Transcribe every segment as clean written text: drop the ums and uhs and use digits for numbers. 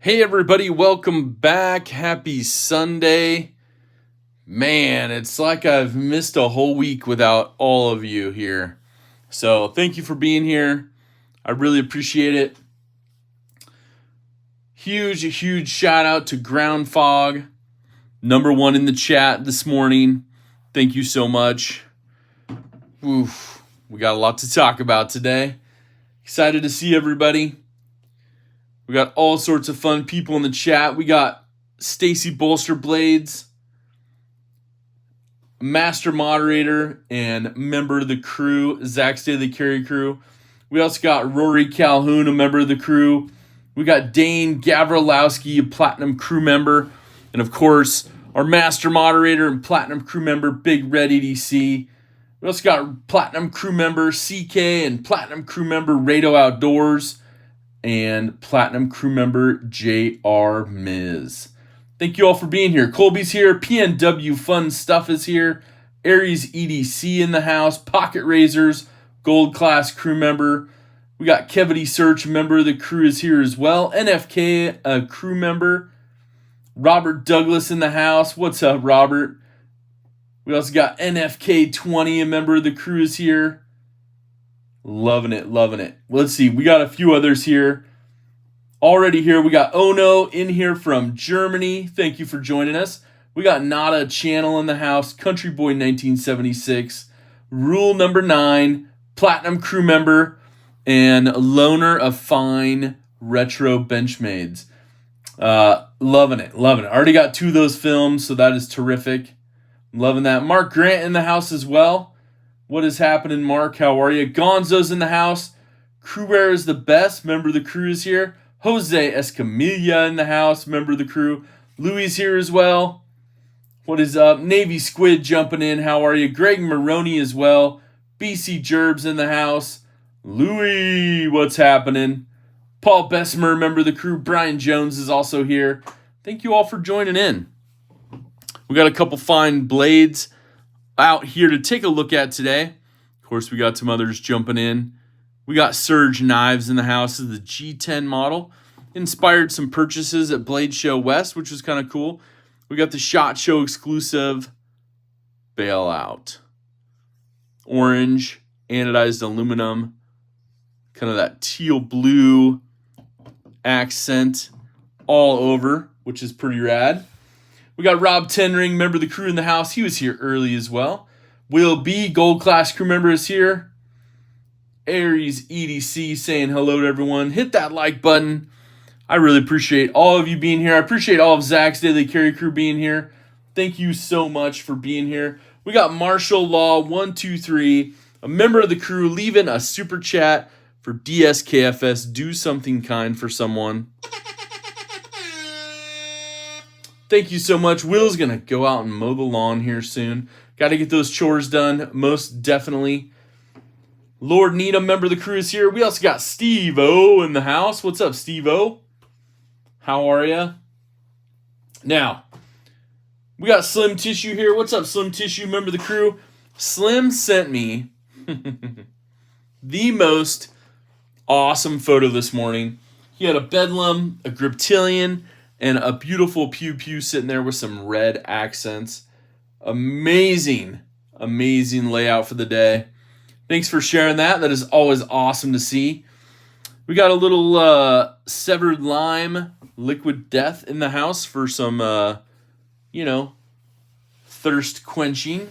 Hey everybody, welcome back. Happy Sunday. Man, it's like I've missed a whole week without all of you here. So thank you for being here. I really appreciate it. Huge shout out to Ground Fog, #1 in the chat this morning. Thank you so much. Oof, we got a lot to talk about today. Excited to see everybody. We got all sorts of fun people in the chat. We got Stacy Bolster Blades, master moderator and member of the crew, Zach's Daily Carry crew. We also got Rory Calhoun, a member of the crew. We got Dane Gavrilowski, a platinum crew member. And of course, our master moderator and platinum crew member, Big Red EDC. We also got platinum crew member CK and platinum crew member Rado Outdoors. And platinum crew member JR Miz. Thank you all for being here. Colby's here. PNW Fun Stuff is here. Aries EDC in the house. Pocket Razors, Gold Class crew member. We got Kevity Search, member of the crew, is here as well. NFK, a crew member. Robert Douglas in the house. What's up, Robert? We also got NFK20, a member of the crew, is here. Loving it. Let's see. We got a few others here. Already here. We got Ono in here from Germany. Thank you for joining us. We got Nada Channel in the house. Country Boy 1976. Rule number 9. Platinum crew member. And loaner of fine retro Benchmades. Loving it. Already got 2 of those films, so that is terrific. Loving that. Mark Grant in the house as well. What is happening, Mark? How are you? Gonzo's in the house. Crewware is the best. Member of the crew is here. Jose Escamilla in the house. Member of the crew. Louis here as well. What is up? Navy Squid jumping in. How are you? Greg Maroney as well. BC Gerbs in the house. Louis, what's happening? Paul Bessemer, member of the crew. Brian Jones is also here. Thank you all for joining in. We got a couple fine blades out here to take a look at today. Of course, we got some others jumping in. We got Surge Knives in the house. This is the G10 model. Inspired some purchases at Blade Show West, which was kind of cool. We got the SHOT Show exclusive Bailout. Orange, anodized aluminum, kind of that teal blue accent all over, which is pretty rad. We got Rob Tenring, member of the crew in the house. He was here early as well. Will B, Gold Class crew member, is here. Aries EDC saying hello to everyone. Hit that like button. I really appreciate all of you being here. I appreciate all of Zach's Daily Carry crew being here. Thank you so much for being here. We got Marshall Law 123, a member of the crew, leaving a super chat for DSKFS. Do something kind for someone. Thank you so much. Will's going to go out and mow the lawn here soon. Got to get those chores done, most definitely. Lord Needham, member of the crew, is here. We also got Steve-O in the house. What's up, Steve-O? How are you? Now, we got Slim Tissue here. What's up, Slim Tissue, member of the crew? Slim sent me the most awesome photo this morning. He had a Bedlam, a Griptilian, and a beautiful Pew Pew sitting there with some red accents. Amazing layout for the day. Thanks for sharing that. That is always awesome to see. We got a little Severed Lime Liquid Death in the house for some, thirst quenching.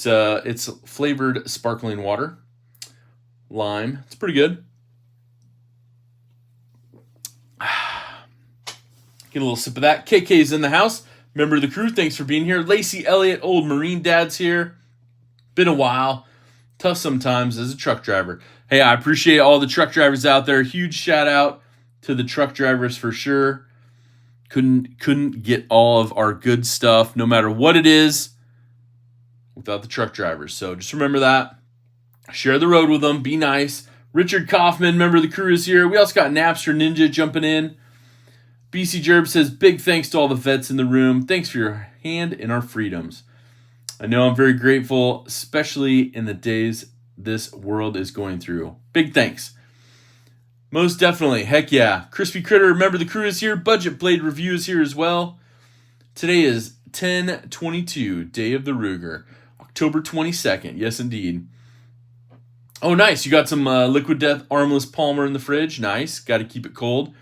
It's flavored sparkling water. Lime. It's pretty good. Get a little sip of that. KK's in the house. Member of the crew. Thanks for being here. Lacey Elliott, old Marine Dad's here. Been a while. Tough sometimes as a truck driver. Hey, I appreciate all the truck drivers out there. Huge shout out to the truck drivers for sure. Couldn't get all of our good stuff, no matter what it is, without the truck drivers. So just remember that. Share the road with them. Be nice. Richard Kaufman, member of the crew, is here. We also got Napster Ninja jumping in. BC Gerb says, big thanks to all the vets in the room. Thanks for your hand in our freedoms. I know I'm very grateful, especially in the days this world is going through. Big thanks. Most definitely. Heck yeah. Crispy Critter, Member of the Crew is here. Budget Blade Review is here as well. Today is 10/22, Day of the Ruger. October 22nd. Yes, indeed. Oh, nice. You got some Liquid Death Armless Palmer in the fridge. Nice. Got to keep it cold.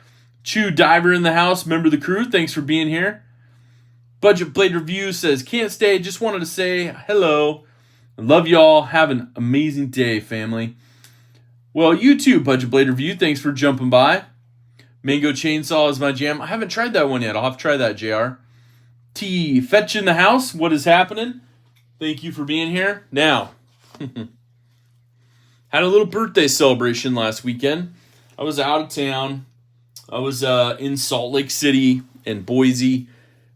Chew Diver in the house. Member of the Crew. Thanks for being here. Budget Blade Review says, can't stay. Just wanted to say hello. Love y'all. Have an amazing day, family. Well, you too, Budget Blade Review. Thanks for jumping by. Mango Chainsaw is my jam. I haven't tried that one yet. I'll have to try that, JR. T. Fetch in the house. What is happening? Thank you for being here. Now, had a little birthday celebration last weekend. I was out of town. I was in Salt Lake City and Boise.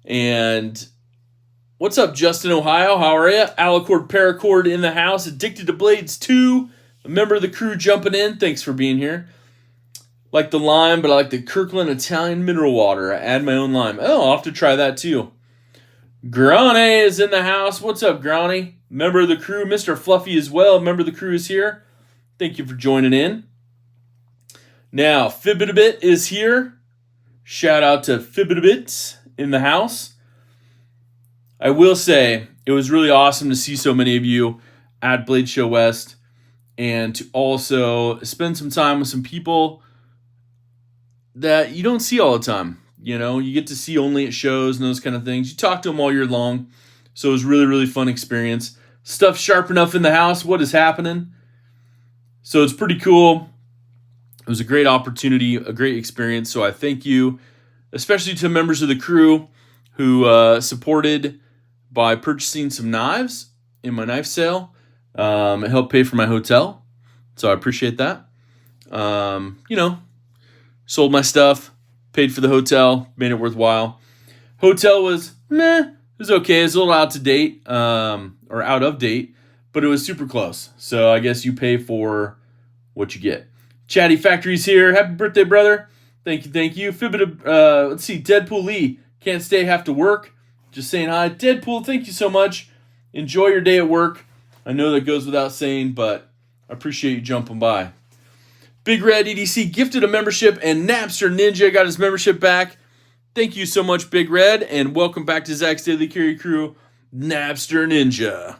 And what's up, Justin, Ohio? How are you? Alicord Paracord in the house. Addicted to Blades 2. A member of the crew jumping in. Thanks for being here. Like the lime, but I like the Kirkland Italian mineral water. I add my own lime. Oh, I'll have to try that too. Grani is in the house. What's up, Grani? Member of the crew. Mr. Fluffy as well. Member of the crew is here. Thank you for joining in. Now, Fibbit is here. Shout out to Fibbit in the house. I will say, it was really awesome to see so many of you at Blade Show West and to also spend some time with some people that you don't see all the time. You know, you get to see only at shows and those kind of things. You talk to them all year long. So it was really, really fun experience. Stuff sharp enough in the house. What is happening? So it's pretty cool. It was a great opportunity, a great experience. So I thank you, especially to members of the crew who supported by purchasing some knives in my knife sale. It helped pay for my hotel. So I appreciate that. Sold my stuff, paid for the hotel, made it worthwhile. Hotel was meh. It was okay. It was a little out of date, but it was super close. So I guess you pay for what you get. Chatty Factory's here. Happy birthday, brother. Thank you. Let's see. Deadpool Lee. Can't stay, have to work. Just saying hi. Deadpool, thank you so much. Enjoy your day at work. I know that goes without saying, but I appreciate you jumping by. Big Red EDC gifted a membership, and Napster Ninja got his membership back. Thank you so much, Big Red, and welcome back to Zach's Daily Carry Crew, Napster Ninja.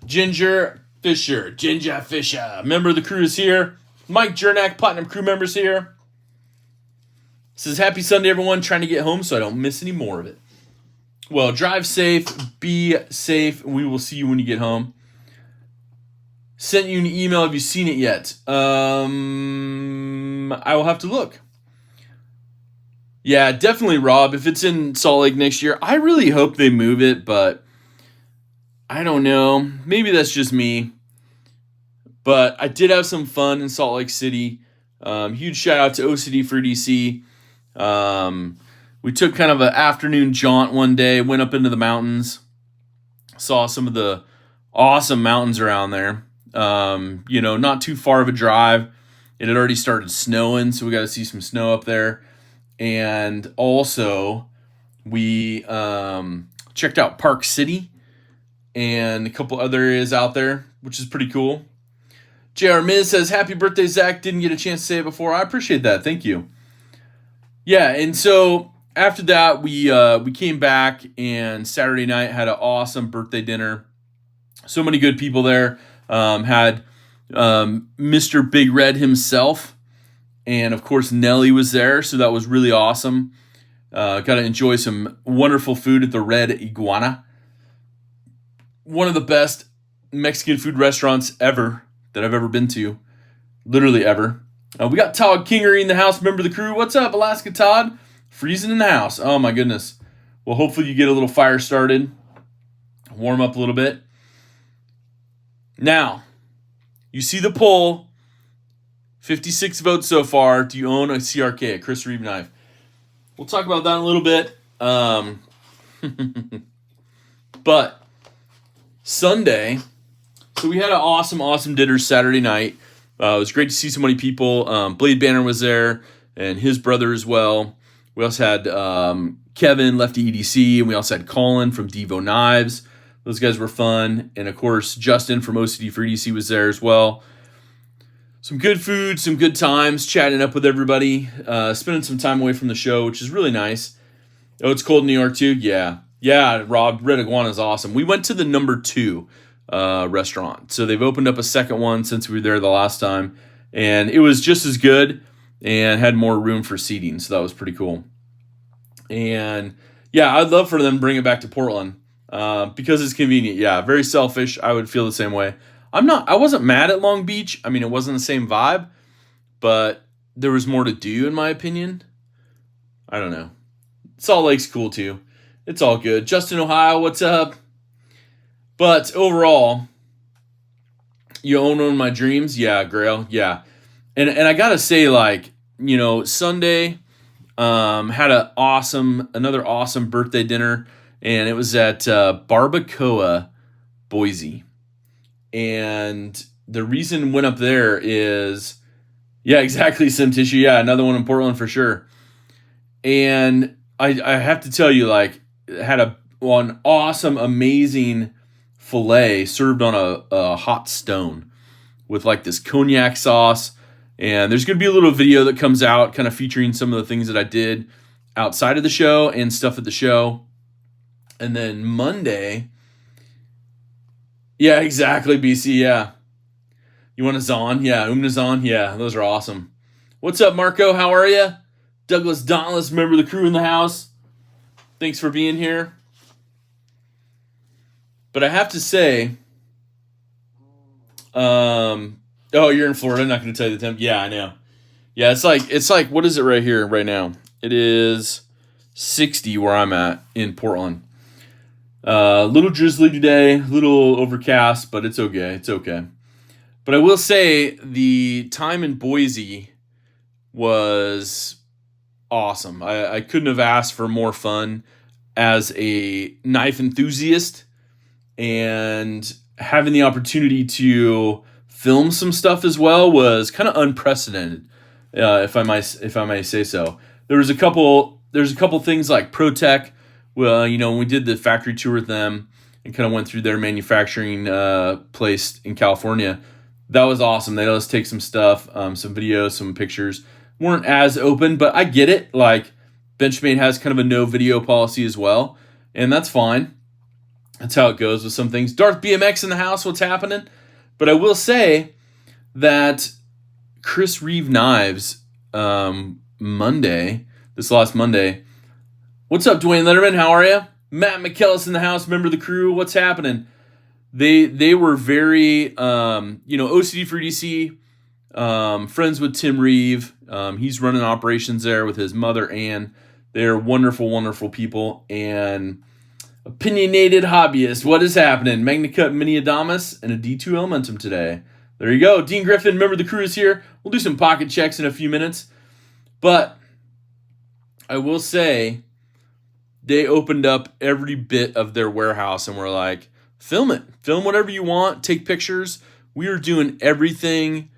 Ginger Fisher, member of the crew is here. Mike Jernak, Platinum crew members here. Says, happy Sunday, everyone. Trying to get home so I don't miss any more of it. Well, drive safe, be safe, and we will see you when you get home. Sent you an email. Have you seen it yet? I will have to look. Yeah, definitely, Rob. If it's in Salt Lake next year, I really hope they move it, but I don't know. Maybe that's just me. But I did have some fun in Salt Lake City. Huge shout out to OCD for DC. We took kind of an afternoon jaunt one day, went up into the mountains, saw some of the awesome mountains around there. Not too far of a drive. It had already started snowing, so we got to see some snow up there. And also, we checked out Park City and a couple other areas out there, which is pretty cool. JR Miz says, happy birthday, Zach. Didn't get a chance to say it before. I appreciate that. Thank you. Yeah, and so after that, we came back, and Saturday night had an awesome birthday dinner. So many good people there. Had Mr. Big Red himself, and of course Nelly was there, so that was really awesome. Got to enjoy some wonderful food at the Red Iguana. One of the best Mexican food restaurants ever that I've ever been to. Literally ever. We got Todd Kingery in the house, member of the crew. What's up, Alaska Todd? Freezing in the house. Oh my goodness. Well, hopefully you get a little fire started. Warm up a little bit. Now, you see the poll. 56 votes so far. Do you own a CRK, a Chris Reeve knife? We'll talk about that in a little bit. But Sunday, so we had an awesome dinner Saturday night. It was great to see so many people. Blade Banner was there, and his brother as well. We also had Kevin, Lefty EDC, and we also had Colin from DVO Knives Those guys were fun. And of course, Justin from OCD for EDC was there as well. Some good food, some good times, chatting up with everybody, spending some time away from the show, which is really nice. Oh, it's cold in New York too? Yeah. Yeah, Rob, Red Iguana is awesome. We went to the number 2 restaurant. So they've opened up a second one since we were there the last time. And it was just as good and had more room for seating. So that was pretty cool. And yeah, I'd love for them to bring it back to Portland because it's convenient. Yeah, very selfish. I would feel the same way. I wasn't mad at Long Beach. I mean, it wasn't the same vibe, but there was more to do in my opinion. I don't know. Salt Lake's cool too. It's all good. Justin, Ohio, what's up? But overall, you own one of my dreams? Yeah, Grail. Yeah. And I gotta say, like, you know, Sunday had another awesome birthday dinner, and it was at Barbacoa, Boise. And the reason went up there is, yeah, exactly, Sim Tissue. Yeah, another one in Portland for sure. And I have to tell you, like, had an awesome, amazing filet served on a hot stone with like this cognac sauce. And there's going to be a little video that comes out kind of featuring some of the things that I did outside of the show and stuff at the show. And then Monday, yeah, exactly, BC, yeah. You want a Zahn? Yeah, Umna Zahn? Yeah, those are awesome. What's up, Marco? How are you? Douglas Dauntless, member of the crew in the house. Thanks for being here. But I have to say, oh, you're in Florida. I'm not going to tell you the temp. Yeah, I know. Yeah, it's like, what is it right here, right now? It is 60 where I'm at in Portland. Little drizzly today, little overcast, but it's okay. It's okay. But I will say the time in Boise was awesome. I couldn't have asked for more fun as a knife enthusiast, and having the opportunity to film some stuff as well was kind of unprecedented, if I may say so. There's a couple things like Protech. Well, you know, when we did the factory tour with them and kind of went through their manufacturing place in California, that was awesome. They let us take some stuff, some videos, some pictures. Weren't as open, but I get it. Like, Benchmade has kind of a no video policy as well, and that's fine. That's how it goes with some things. Darth BMX in the house, what's happening? But I will say that Chris Reeve Knives, this last Monday. What's up, Dwayne Letterman? How are you? Matt McKellis in the house, member of the crew. What's happening? They were very, OCD for EDC, friends with Tim Reeve. He's running operations there with his mother, Ann. They're wonderful, wonderful people. And opinionated hobbyist. What is happening? MagnaCut Mini Adamas and a D2 Elementum today. There you go. Dean Griffin, member of the crew, is here. We'll do some pocket checks in a few minutes. But I will say, they opened up every bit of their warehouse and were like, film it. Film whatever you want. Take pictures. We are doing everything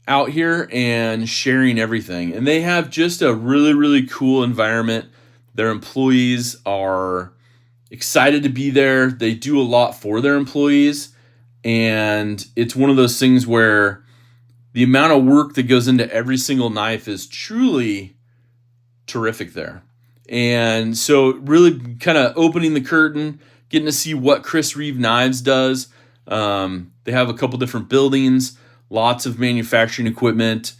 out here and sharing everything. And they have just a really, really cool environment. Their employees are excited to be there. They do a lot for their employees. And it's one of those things where the amount of work that goes into every single knife is truly terrific there. And so really kind of opening the curtain, getting to see what Chris Reeve Knives does. They have a couple different buildings, lots of manufacturing equipment,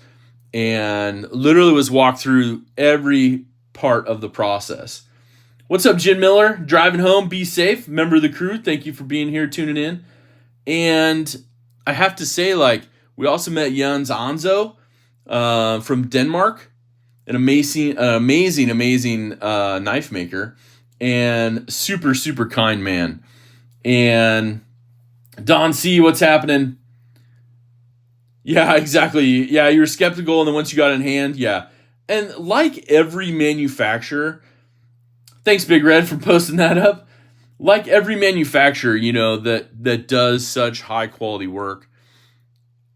and literally was walked through every part of the process. What's up, Jen Miller? Driving home, be safe. Member of the crew, thank you for being here, tuning in. And I have to say, like, we also met Jens Anzo from Denmark, an amazing knife maker, and super, super kind man. And Don C, what's happening? Yeah, exactly. Yeah, you were skeptical, and then once you got it in hand, yeah. And like every manufacturer, thanks, Big Red, for posting that up. Like every manufacturer, you know, that does such high quality work,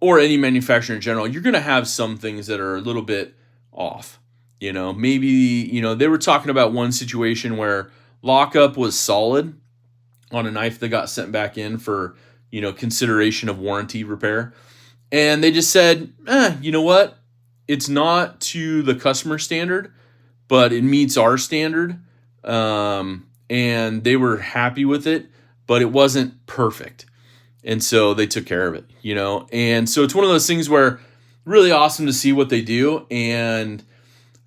or any manufacturer in general, you're going to have some things that are a little bit off. You know, maybe, you know, they were talking about one situation where lockup was solid, on a knife that got sent back in for, consideration of warranty repair. And they just said, you know what? It's not to the customer standard, but it meets our standard. And they were happy with it, but it wasn't perfect. And so they took care of it, And so it's one of those things where really awesome to see what they do. And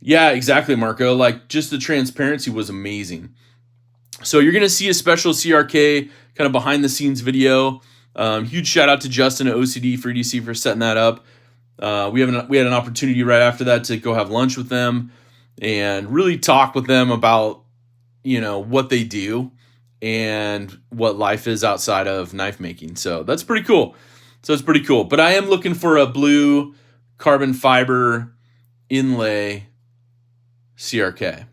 yeah, exactly, Marco. Like, just the transparency was amazing. So you're going to see a special CRK kind of behind the scenes video. Huge shout out to Justin at OCD for EDC for setting that up. We had an opportunity right after that to go have lunch with them and really talk with them about, what they do and what life is outside of knife making. So that's pretty cool. But I am looking for a blue carbon fiber inlay CRK.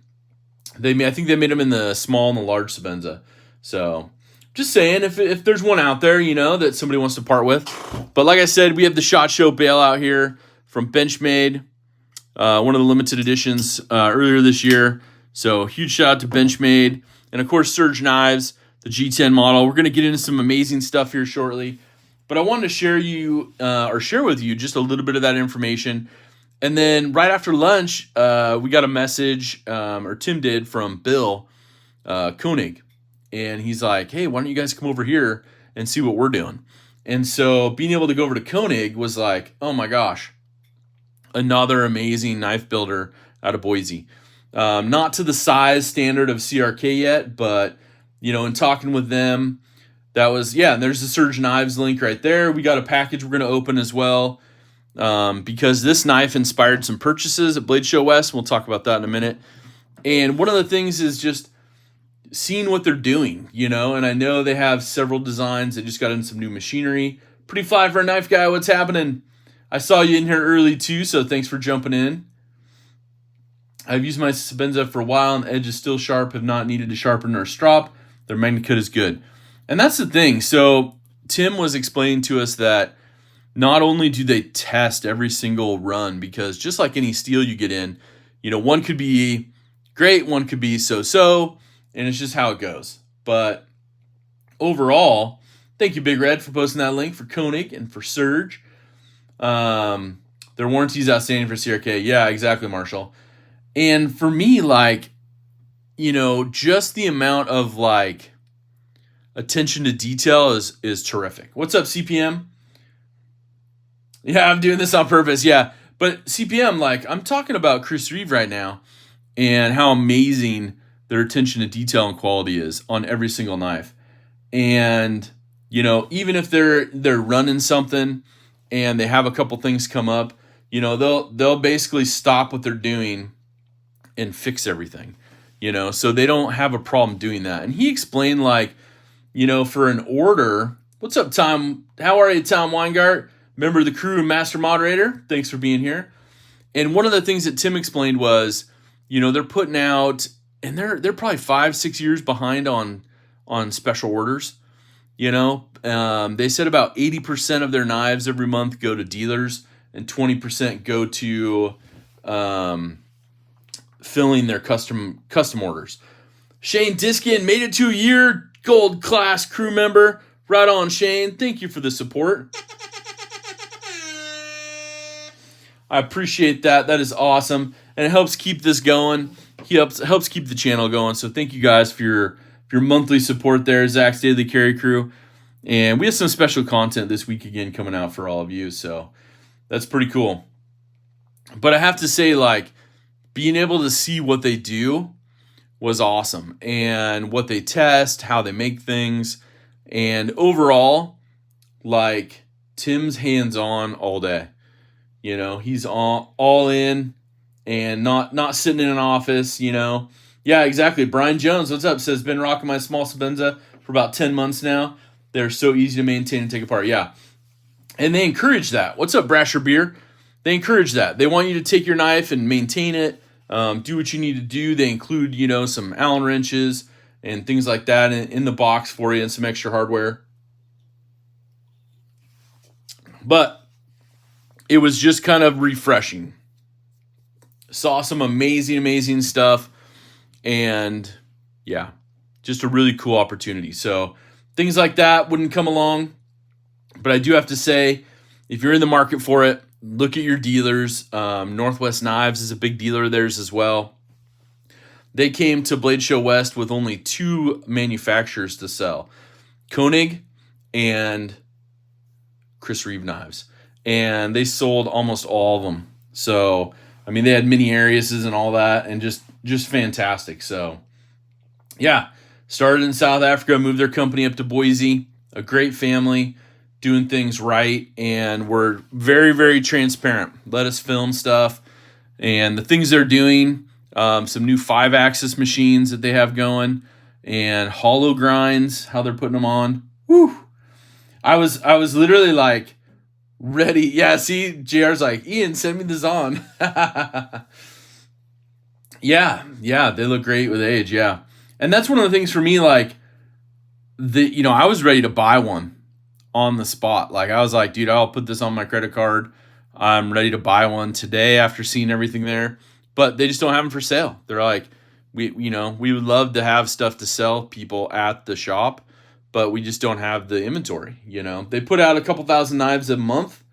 I think they made them in the small and the large Sebenza. So just saying, if there's one out there, that somebody wants to part with. But like I said, we have the SHOT Show bailout here from Benchmade, one of the limited editions earlier this year. So huge shout out to Benchmade. And of course, Surge Knives, the G10 model. We're going to get into some amazing stuff here shortly. But I wanted to share with you just a little bit of that information. And then right after lunch, we got a message, or Tim did, from Bill Koenig. And he's like, hey, why don't you guys come over here and see what we're doing? And so being able to go over to Koenig was like, oh my gosh, another amazing knife builder out of Boise. Not to the size standard of CRK yet, but, in talking with them, that was, and there's the Surge Knives link right there. We got a package we're going to open as well. Because this knife inspired some purchases at Blade Show West. We'll talk about that in a minute. And one of the things is just seeing what they're doing, and I know they have several designs. They just got in some new machinery. Pretty fly for a knife guy. What's happening? I saw you in here early too, so thanks for jumping in. I've used my Sebenza for a while, and the edge is still sharp. Have not needed to sharpen or strop. Their magnet cut is good. And that's the thing. So Tim was explaining to us that not only do they test every single run, because just like any steel you get in, one could be great, one could be so-so, and it's just how it goes. But overall, thank you, Big Red, for posting that link for Koenig and for Surge. Their warranty is outstanding for CRK. Yeah, exactly, Marshall. And for me, just the amount of attention to detail is terrific. What's up, CPM? Yeah, I'm doing this on purpose. Yeah, but CPM, I'm talking about Chris Reeve right now and how amazing their attention to detail and quality is on every single knife. And, even if they're running something and they have a couple things come up, they'll basically stop what they're doing and fix everything, so they don't have a problem doing that. And he explained for an order, what's up, Tom? How are you, Tom Weingart? Member of the crew and master moderator. Thanks for being here. And one of the things that Tim explained was, they're putting out, and they're probably 5-6 years behind on special orders. They said about 80% of their knives every month go to dealers, and 20% go to filling their custom orders. Shane Diskin made it to a year, gold class crew member. Right on, Shane. Thank you for the support. I appreciate that. That is awesome. And it helps keep this going. He helps keep the channel going. So thank you guys for your monthly support there, Zach's Daily Carry Crew. And we have some special content this week again coming out for all of you. So that's pretty cool. But I have to say, being able to see what they do was awesome. And what they test, how they make things. And overall, Tim's hands-on all day. He's all in and not sitting in an office, Yeah, exactly. Brian Jones, what's up? Says, been rocking my small Sebenza for about 10 months now. They're so easy to maintain and take apart. Yeah. And they encourage that. What's up, Brasher Beer? They encourage that. They want you to take your knife and maintain it, do what you need to do. They include, some Allen wrenches and things like that in the box for you and some extra hardware. But it was just kind of refreshing. Saw some amazing stuff. And yeah, just a really cool opportunity. So things like that wouldn't come along. But I do have to say, if you're in the market for it, look at your dealers. Northwest Knives is a big dealer of theirs as well. They came to Blade Show West with only 2 manufacturers to sell, Koenig and Chris Reeve Knives. And they sold almost all of them. So, I mean, they had mini Ariuses and all that, and just fantastic. So, yeah, started in South Africa, moved their company up to Boise. A great family, doing things right, and we're very, very transparent. Let us film stuff and the things they're doing. Some new 5-axis machines that they have going, and hollow grinds, how they're putting them on. Whew. I was literally like ready. Yeah, see, JR's like, Ian, send me the Zon. yeah, they look great with age, yeah. And that's one of the things for me, like, I was ready to buy one on the spot. Like, I was like, dude, I'll put this on my credit card. I'm ready to buy one today after seeing everything there. But they just don't have them for sale. They're like, we would love to have stuff to sell people at the shop, but we just don't have the inventory. They put out a couple thousand knives a month.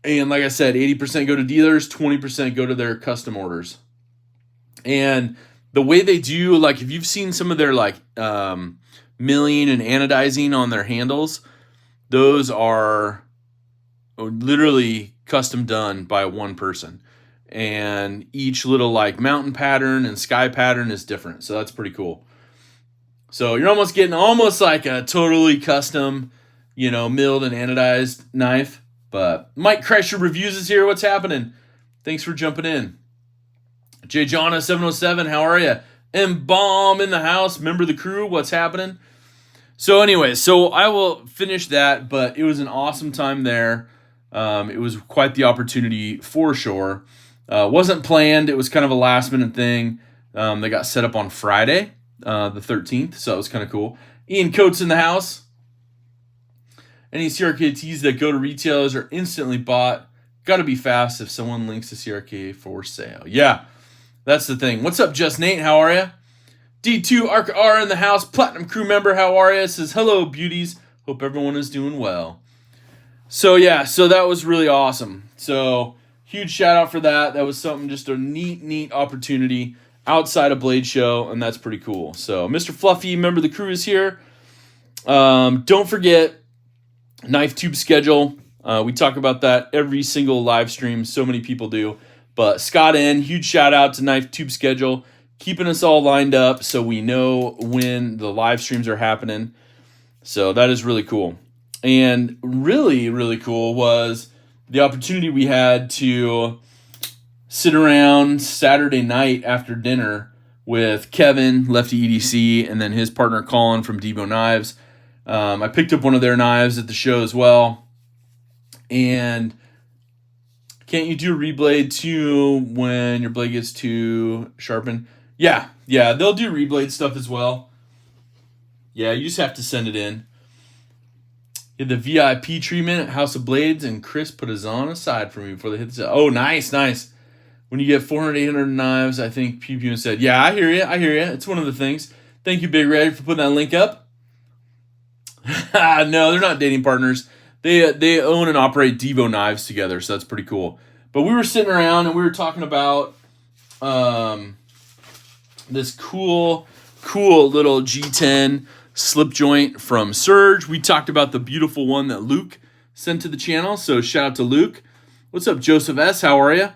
And like I said, 80% go to dealers, 20% go to their custom orders. And the way they do, like, if you've seen some of their like milling and anodizing on their handles, those are literally custom done by one person. And each little like mountain pattern and sky pattern is different. So that's pretty cool. So you're almost getting like a totally custom, milled and anodized knife. But Mike Kreischer Reviews is here. What's happening? Thanks for jumping in. Jay Jonna 707, how are you? M Bomb in the house, member of the crew. What's happening? So anyway, so I will finish that, but it was an awesome time there. It was quite the opportunity for sure. Wasn't planned. It was kind of a last minute thing. They got set up on Friday, the 13th, so it was kind of cool. Ian Coates in the house. Any CRKTs that go to retailers are instantly bought. Got to be fast if someone links to CRK for sale. Yeah, that's the thing. What's up, Just Nate? How are you? D2 Arc R in the house. Platinum crew member, how are you? Says, hello, beauties. Hope everyone is doing well. So, yeah, so that was really awesome. So, huge shout out for that. That was something, just a neat opportunity outside of Blade Show, and that's pretty cool. So, Mr. Fluffy, member of the crew, is here. Don't forget Knife Tube schedule. We talk about that every single live stream. So many people do. But Scott N, huge shout out to Knife Tube schedule, keeping us all lined up so we know when the live streams are happening. So that is really cool. And really, really cool was the opportunity we had to sit around Saturday night after dinner with Kevin, Lefty EDC, and then his partner Colin from DVO Knives. I picked up one of their knives at the show as well. And can't you do a reblade too when your blade gets too sharpened? Yeah, they'll do reblade stuff as well. Yeah, you just have to send it in. Get the VIP treatment at House of Blades, and Chris put his on aside for me before they hit the sale. Oh, nice. When you get 400, 800 knives, I think Pew Pew said, yeah, I hear you. It's one of the things. Thank you, Big Red, for putting that link up. No, they're not dating partners. They own and operate DVO Knives together, so that's pretty cool. But we were sitting around and we were talking about this cool little G10 slip joint from Surge. We talked about the beautiful one that Luke sent to the channel, so shout out to Luke. What's up, Joseph S? How are you?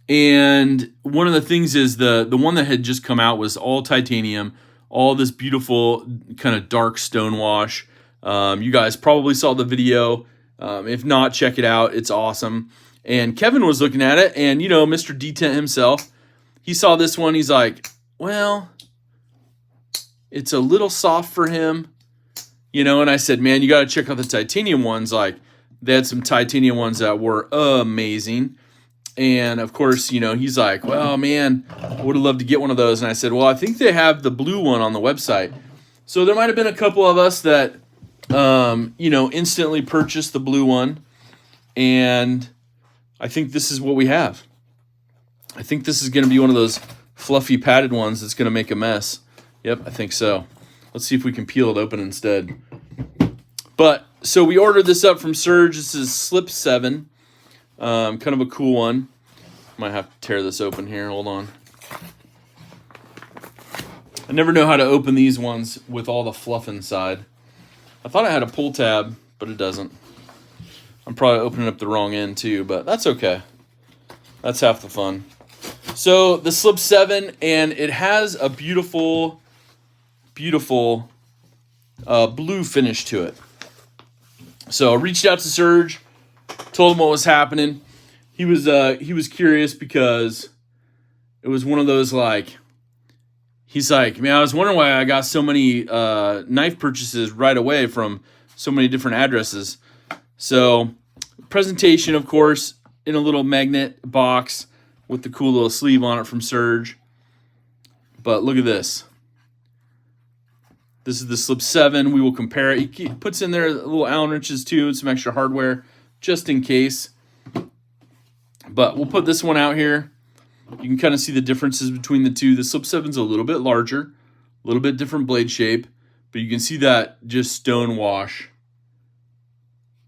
And one of the things is the one that had just come out was all titanium, all this beautiful kind of dark stonewash. You guys probably saw the video. If not, check it out. It's awesome. And Kevin was looking at it, and, Mr. Detent himself, he saw this one. He's like, well, it's a little soft for him, and I said, man, you got to check out the titanium ones. Like, they had some titanium ones that were amazing. And, of course, he's like, well, man, I would have loved to get one of those. And I said, well, I think they have the blue one on the website. So there might have been a couple of us that, instantly purchased the blue one. And I think this is what we have. I think this is going to be one of those fluffy padded ones that's going to make a mess. Yep, I think so. Let's see if we can peel it open instead. But, so we ordered this up from Surge. This is Slip 7. Kind of a cool one. Might have to tear this open here. Hold on. I never know how to open these ones with all the fluff inside. I thought I had a pull tab, but it doesn't. I'm probably opening up the wrong end too, but that's okay. That's half the fun. So the Slip 7, and it has a beautiful, beautiful blue finish to it. So I reached out to Serge, told him what was happening. He was curious because it was one of those like, he's like, man, I was wondering why I got so many knife purchases right away from so many different addresses. So presentation, of course, in a little magnet box with the cool little sleeve on it from Surge. But look at this. This is the Slip 7. We will compare it. He puts in there little Allen wrenches too and some extra hardware just in case. But we'll put this one out here. You can kind of see the differences between the two. The Slip 7's a little bit larger, a little bit different blade shape, but you can see that just stone wash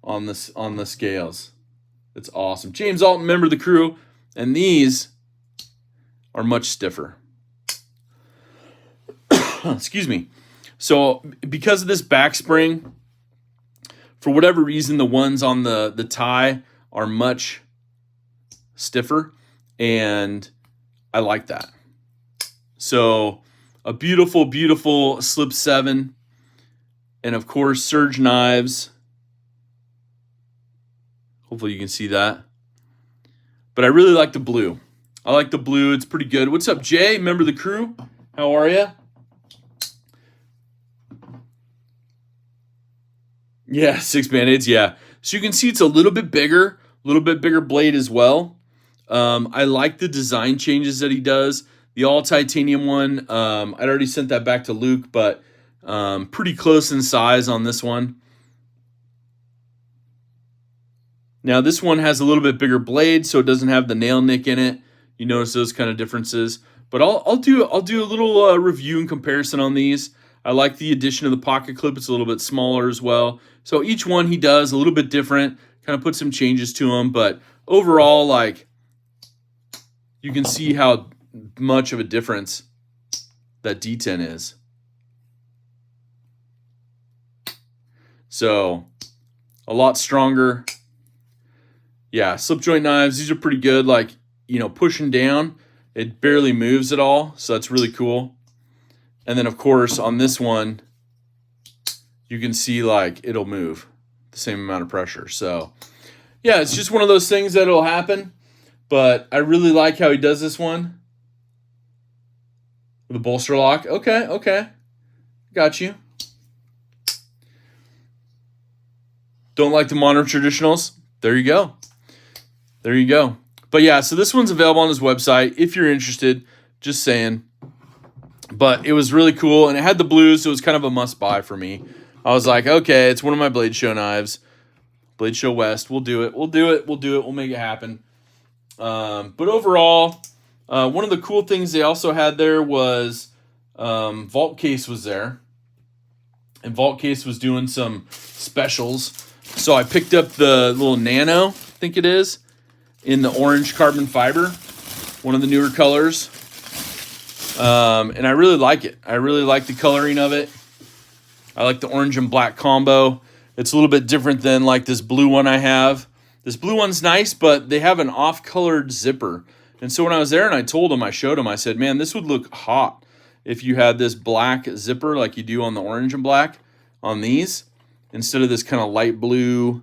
on the scales. It's awesome. James Alton, member of the crew, and these are much stiffer. Excuse me. So because of this back spring, for whatever reason, the ones on the tie are much stiffer, and I like that. So a beautiful, beautiful Slip 7, and of course Surge knives. Hopefully you can see that. But I really like the blue. I like the blue. It's pretty good. What's up, Jay? Member of the crew? How are you? Yeah, 6 Band-Aids, yeah. So you can see it's a little bit bigger blade as well. I like the design changes that he does. The all titanium one, I'd already sent that back to Luke, but pretty close in size on this one. Now this one has a little bit bigger blade, so it doesn't have the nail nick in it. You notice those kind of differences. But I'll do a little review and comparison on these. I like the addition of the pocket clip. It's a little bit smaller as well. So each one he does a little bit different, kind of put some changes to them. But overall, like, you can see how much of a difference that D10 is. So a lot stronger. Yeah, slip joint knives, these are pretty good. Like, you know, pushing down, it barely moves at all. So that's really cool. And then, of course, on this one, you can see, like, it'll move the same amount of pressure. So, yeah, it's just one of those things that'll happen. But I really like how he does this one. With a bolster lock. Okay. Got you. Don't like the modern traditionals? There you go. But, yeah, so this one's available on his website if you're interested. Just saying. But it was really cool, and it had the blues, so it was kind of a must-buy for me. I was like, okay, it's one of my Blade Show knives. Blade Show West. We'll do it. We'll make it happen. But overall, one of the cool things they also had there was Vault Case was there. And Vault Case was doing some specials. So I picked up the little Nano, I think it is, in the orange carbon fiber. One of the newer colors. And I really like it. I really like the coloring of it. I like the orange and black combo. It's a little bit different than like this blue one I have. This blue one's nice, but they have an off-colored zipper. And so when I was there and I showed him, I said, man, this would look hot if you had this black zipper like you do on the orange and black on these, instead of this kind of light blue,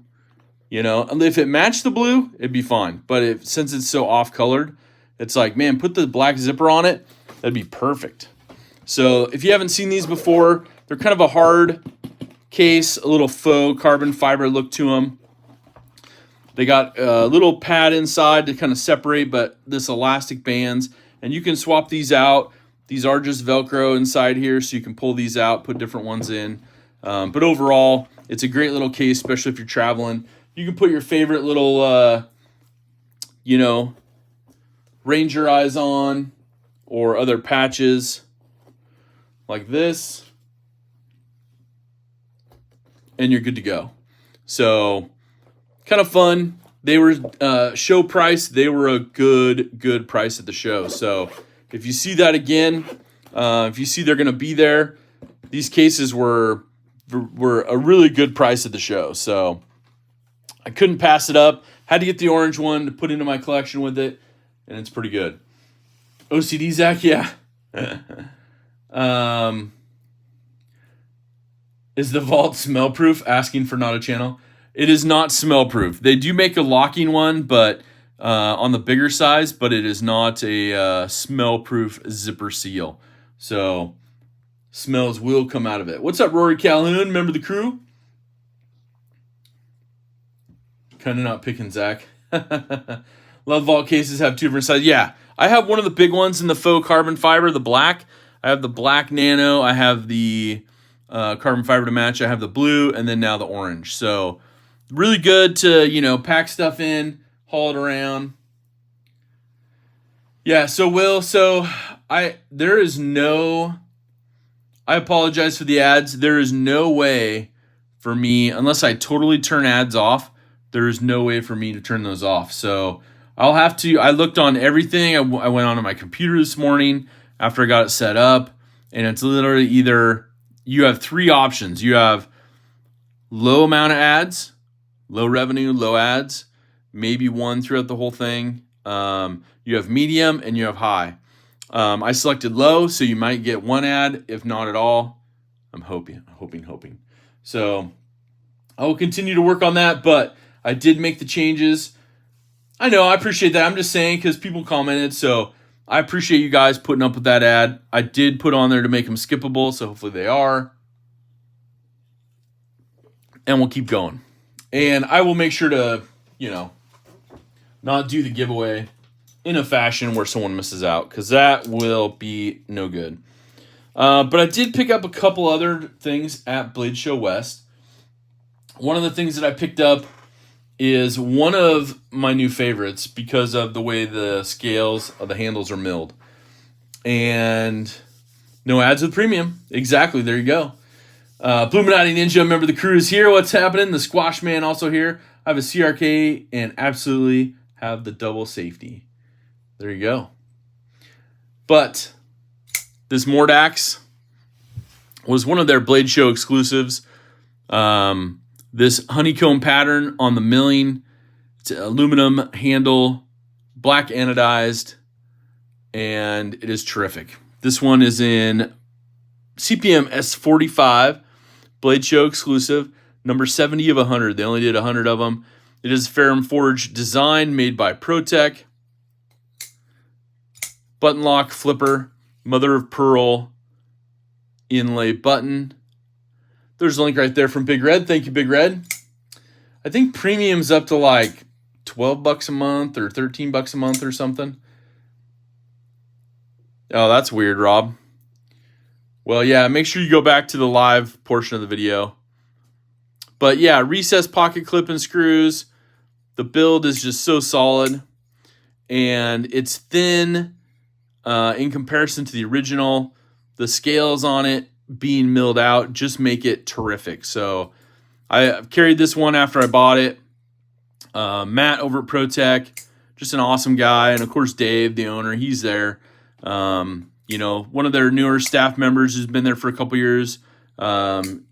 you know. And if it matched the blue, it'd be fine. But since it's so off-colored, it's like, man, put the black zipper on it. That'd be perfect. So if you haven't seen these before, they're kind of a hard case, a little faux carbon fiber look to them. They got a little pad inside to kind of separate, but this elastic bands. And you can swap these out. These are just Velcro inside here, so you can pull these out, put different ones in. But overall, it's a great little case, especially if you're traveling. You can put your favorite little, Ranger eyes on, or other patches. like this, and you're good to go. So kind of fun. They were show price. They were a good price at the show. So if you see that again, if you see they're going to be there, these cases were a really good price at the show. So I couldn't pass it up. Had to get the orange one to put into my collection with it, and it's pretty good. OCD Zach, yeah. Is the vault smell proof? Asking for not a channel. It is not smell proof. They do make a locking one, but on the bigger size, but it is not a smell proof zipper seal. So smells will come out of it. What's up, Rory Calhoun? Member of the crew? Kind of not picking Zach. Love vault cases have two different sizes. Yeah, I have one of the big ones in the faux carbon fiber, the black. I have the black nano. I have the carbon fiber to match. I have the blue, and then now the orange. So really good to, pack stuff in, haul it around. Yeah, so Will, I apologize for the ads. There is no way for me, unless I totally turn ads off, there is no way for me to turn those off. So I'll have to, I looked on everything. I went onto my computer this morning after I got it set up, and it's literally either, you have three options. You have low amount of ads, low revenue, low ads, maybe one throughout the whole thing. You have medium and you have high. I selected low, so you might get one ad, if not at all. I'm hoping. So I will continue to work on that, but I did make the changes. I know, I appreciate that. I'm just saying because people commented, so I appreciate you guys putting up with that ad. I did put on there to make them skippable, so hopefully they are. And we'll keep going. And I will make sure to, not do the giveaway in a fashion where someone misses out, because that will be no good. But I did pick up a couple other things at Blade Show West. One of the things that I picked up is one of my new favorites because of the way the scales of the handles are milled. And no ads with premium. Exactly, there you go. Bluminati Ninja, member of the crew, is here. What's happening? The Squash Man also here. I have a CRK and absolutely have the double safety. There you go. But this Morax was one of their Blade Show exclusives. This honeycomb pattern on the milling. It's an aluminum handle, black anodized, and it is terrific. This one is in CPM S45, Blade Show exclusive, number 70 of 100. They only did 100 of them. It is Ferrum Forge design made by Protech. Button lock flipper, mother of pearl inlay button. There's a link right there from Big Red. Thank you, Big Red. I think premium's up to like $12 a month or $13 a month or something. Oh, that's weird, Rob. Well, yeah, make sure you go back to the live portion of the video. But yeah, recessed pocket clip and screws. The build is just so solid. And it's thin in comparison to the original. The scales on it being milled out just make it terrific. So I carried this one after I bought it. Matt over at Protech, just an awesome guy. And of course, Dave, the owner, he's there. One of their newer staff members who's been there for a couple years.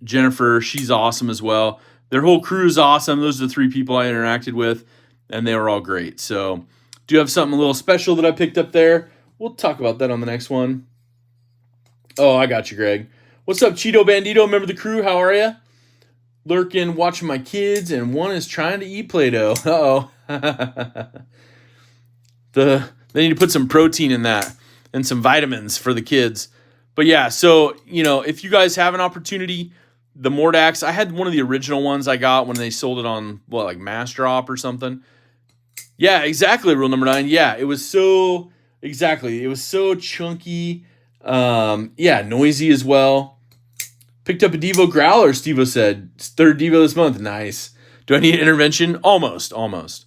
Jennifer, she's awesome as well. Their whole crew is awesome. Those are the three people I interacted with, and they were all great. So do you have something a little special that I picked up there? We'll talk about that on the next one. Oh, I got you, Greg. What's up, Cheeto Bandito? Member of the crew, how are you? Lurking, watching my kids, and one is trying to eat Play-Doh. Uh-oh. They need to put some protein in that and some vitamins for the kids. But yeah, so, if you guys have an opportunity, the Morax, I had one of the original ones I got when they sold it on, like Mass Drop or something. Yeah, exactly, rule number 9. Yeah, it was so chunky. Noisy as well. Picked up a Devo Growler, Steve-O said. Third Devo this month. Nice. Do I need intervention? Almost.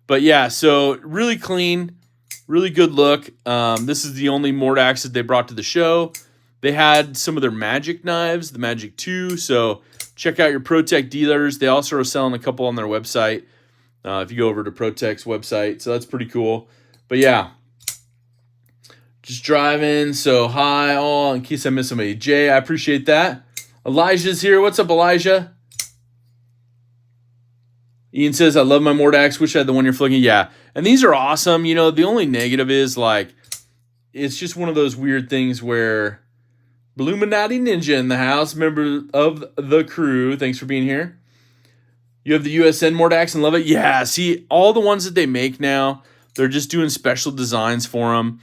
But yeah, so really clean, really good look. This is the only Morax that they brought to the show. They had some of their Magic knives, the Magic 2. So check out your Protech dealers. They also are selling a couple on their website. If you go over to Protech's website. So that's pretty cool. But yeah, just driving. So hi all, in case I miss somebody. Jay, I appreciate that. Elijah's here. What's up, Elijah? Ian says, I love my Morax. Wish I had the one you're flicking. Yeah. And these are awesome. You know, the only negative is like, it's just one of those weird things where Illuminati Ninja in the house, member of the crew. Thanks for being here. You have the USN Morax and love it. Yeah. See, all the ones that they make now, they're just doing special designs for them.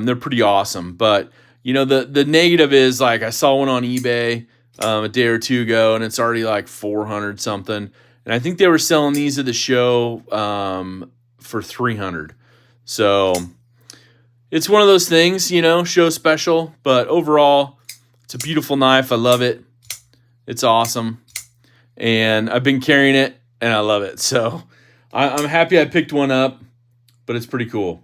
They're pretty awesome. But, you know, the negative is like I saw one on eBay a day or two ago, and it's already like 400 something. And I think they were selling these at the show for 300. So it's one of those things, you know, show special. But overall, it's a beautiful knife. I love it. It's awesome. And I've been carrying it, and I love it. So I'm happy I picked one up, but it's pretty cool.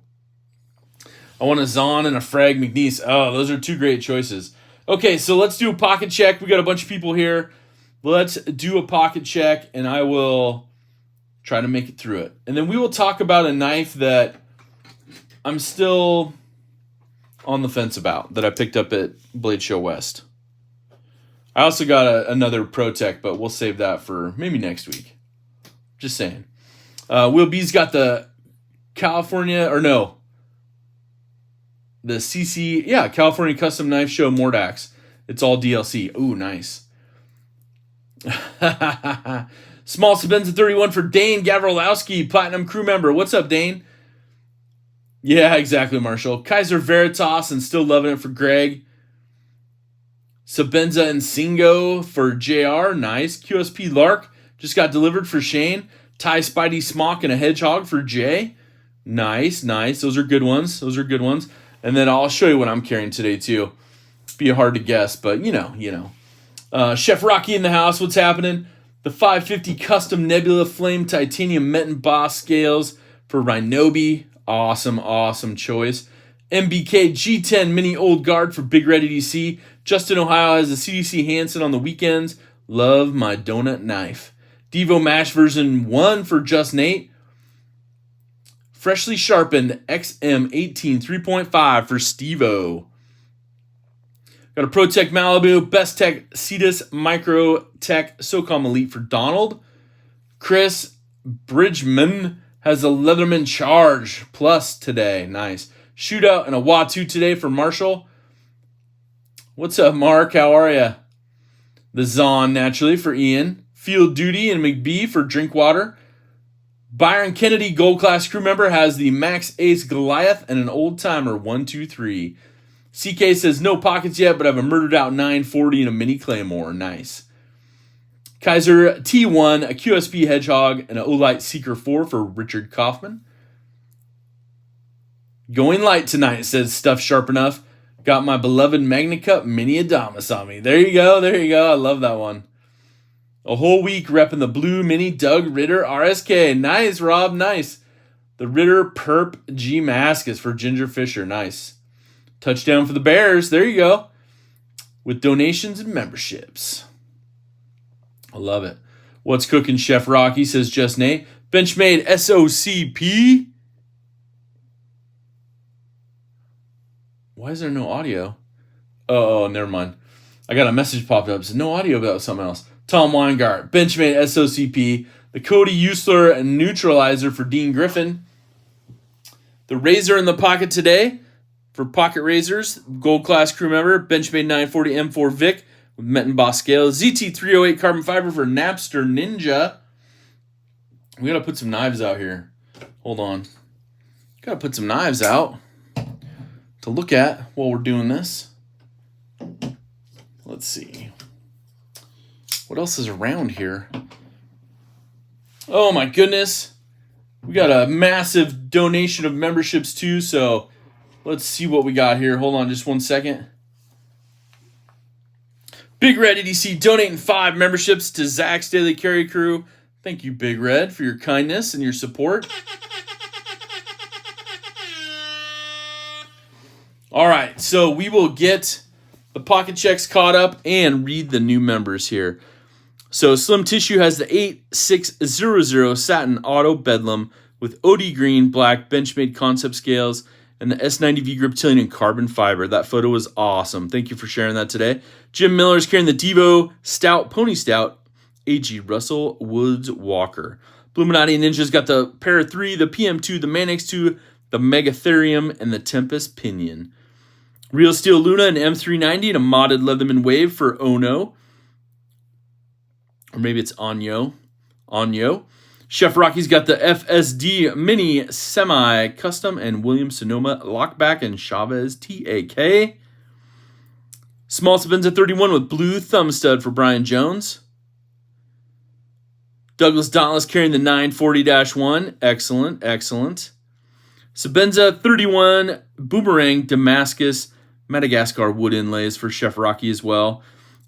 I want a Zahn and a Frag McNeese. Oh, those are two great choices. Okay, so let's do a pocket check. We got a bunch of people here. Let's do a pocket check, and I will try to make it through it. And then we will talk about a knife that I'm still on the fence about that I picked up at Blade Show West. I also got another Protech, but we'll save that for maybe next week. Just saying. Will B's got the California, or no, the CC, yeah, California Custom Knife Show Morax. It's all DLC. Ooh, nice. Small Sabenza 31 for Dane Gavrolowski, Platinum crew member. What's up, Dane? Yeah, exactly, Marshall. Kaiser Veritas and still loving it for Greg. Sabenza and Singo for JR. Nice. QSP Lark just got delivered for Shane. Ty Spidey Smock and a Hedgehog for Jay. Nice, nice. Those are good ones. Those are good ones. And then I'll show you what I'm carrying today, too. Be hard to guess, but you know. Chef Rocky in the house. What's happening? The 550 Custom Nebula Flame Titanium Metin Boss scales for Rhinobi. Awesome, awesome choice. MBK G10 Mini Old Guard for Big Red EDC. Justin, Ohio has a CDC Hansen on the weekends. Love my donut knife. Devo Mash version 1 for Just Nate. Freshly sharpened XM18 3.5 for Stevo. Got a Protech Malibu, Best Tech Cetus Micro Tech SOCOM Elite for Donald. Chris Bridgman has a Leatherman Charge Plus today. Nice. Shootout and a Watu today for Marshall. What's up, Mark? How are ya? The Zahn, naturally, for Ian. Field Duty and McBee for Drinkwater. Byron Kennedy, Gold Class crew member, has the Max Ace Goliath and an Old Timer 123. CK says, no pockets yet, but I have a Murdered Out 940 and a Mini Claymore. Nice. Kaiser T1, a QSP Hedgehog, and an Olight Seeker 4 for Richard Kaufman. Going light tonight, says Stuff Sharp Enough. Got my beloved Magna Cup Mini Adamas on me. There you go, there you go. I love that one. A whole week repping the blue Mini Doug Ritter RSK. Nice, Rob, nice. The Ritter Perp G Mask is for Ginger Fisher. Nice. Touchdown for the Bears. There you go. With donations and memberships. I love it. What's cooking, Chef Rocky, says Just Nate. Benchmade SOCP. Why is there no audio? Oh, never mind. I got a message pop up. It said no audio about something else. Tom Weingart. Benchmade SOCP. The Cody Usler and Neutralizer for Dean Griffin. The Razor in the pocket today for Pocket Razors. Gold Class crew member. Benchmade 940 M4 Vic with Metin Boss scale. ZT308 carbon fiber for Napster Ninja. We got to put some knives out here. Hold on. Got to put some knives out to look at while we're doing this. Let's see. What else is around here? Oh my goodness. We got a massive donation of memberships too, so let's see what we got here. Hold on just 1 second. Big Red EDC donating 5 memberships to Zach's Daily Carry Crew. Thank you, Big Red, for your kindness and your support. All right, so we will get the pocket checks caught up, and read the new members here. So Slim Tissue has the 8600 Satin Auto Bedlam with OD Green Black Benchmade concept scales and the S90V Griptilian in carbon fiber. That photo was awesome. Thank you for sharing that today. Jim Miller's carrying the DVO Stout Pony Stout AG Russell Woods Walker. Bluminati Ninja's got the Para 3, the PM2, the Manix 2, the Megatherium, and the Tempest Pinion. Real Steel Luna and M390 and a modded Leatherman Wave for Ono. Or maybe it's Onyo. Chef Rocky's got the FSD Mini Semi-Custom and Williams Sonoma Lockback and Chavez TAK. Small Sabenza 31 with Blue Thumb Stud for Brian Jones. Douglas Dauntless carrying the 940-1. Excellent, excellent. Sabenza 31 Boomerang Damascus Madagascar wood inlays for Chef Rocky as well.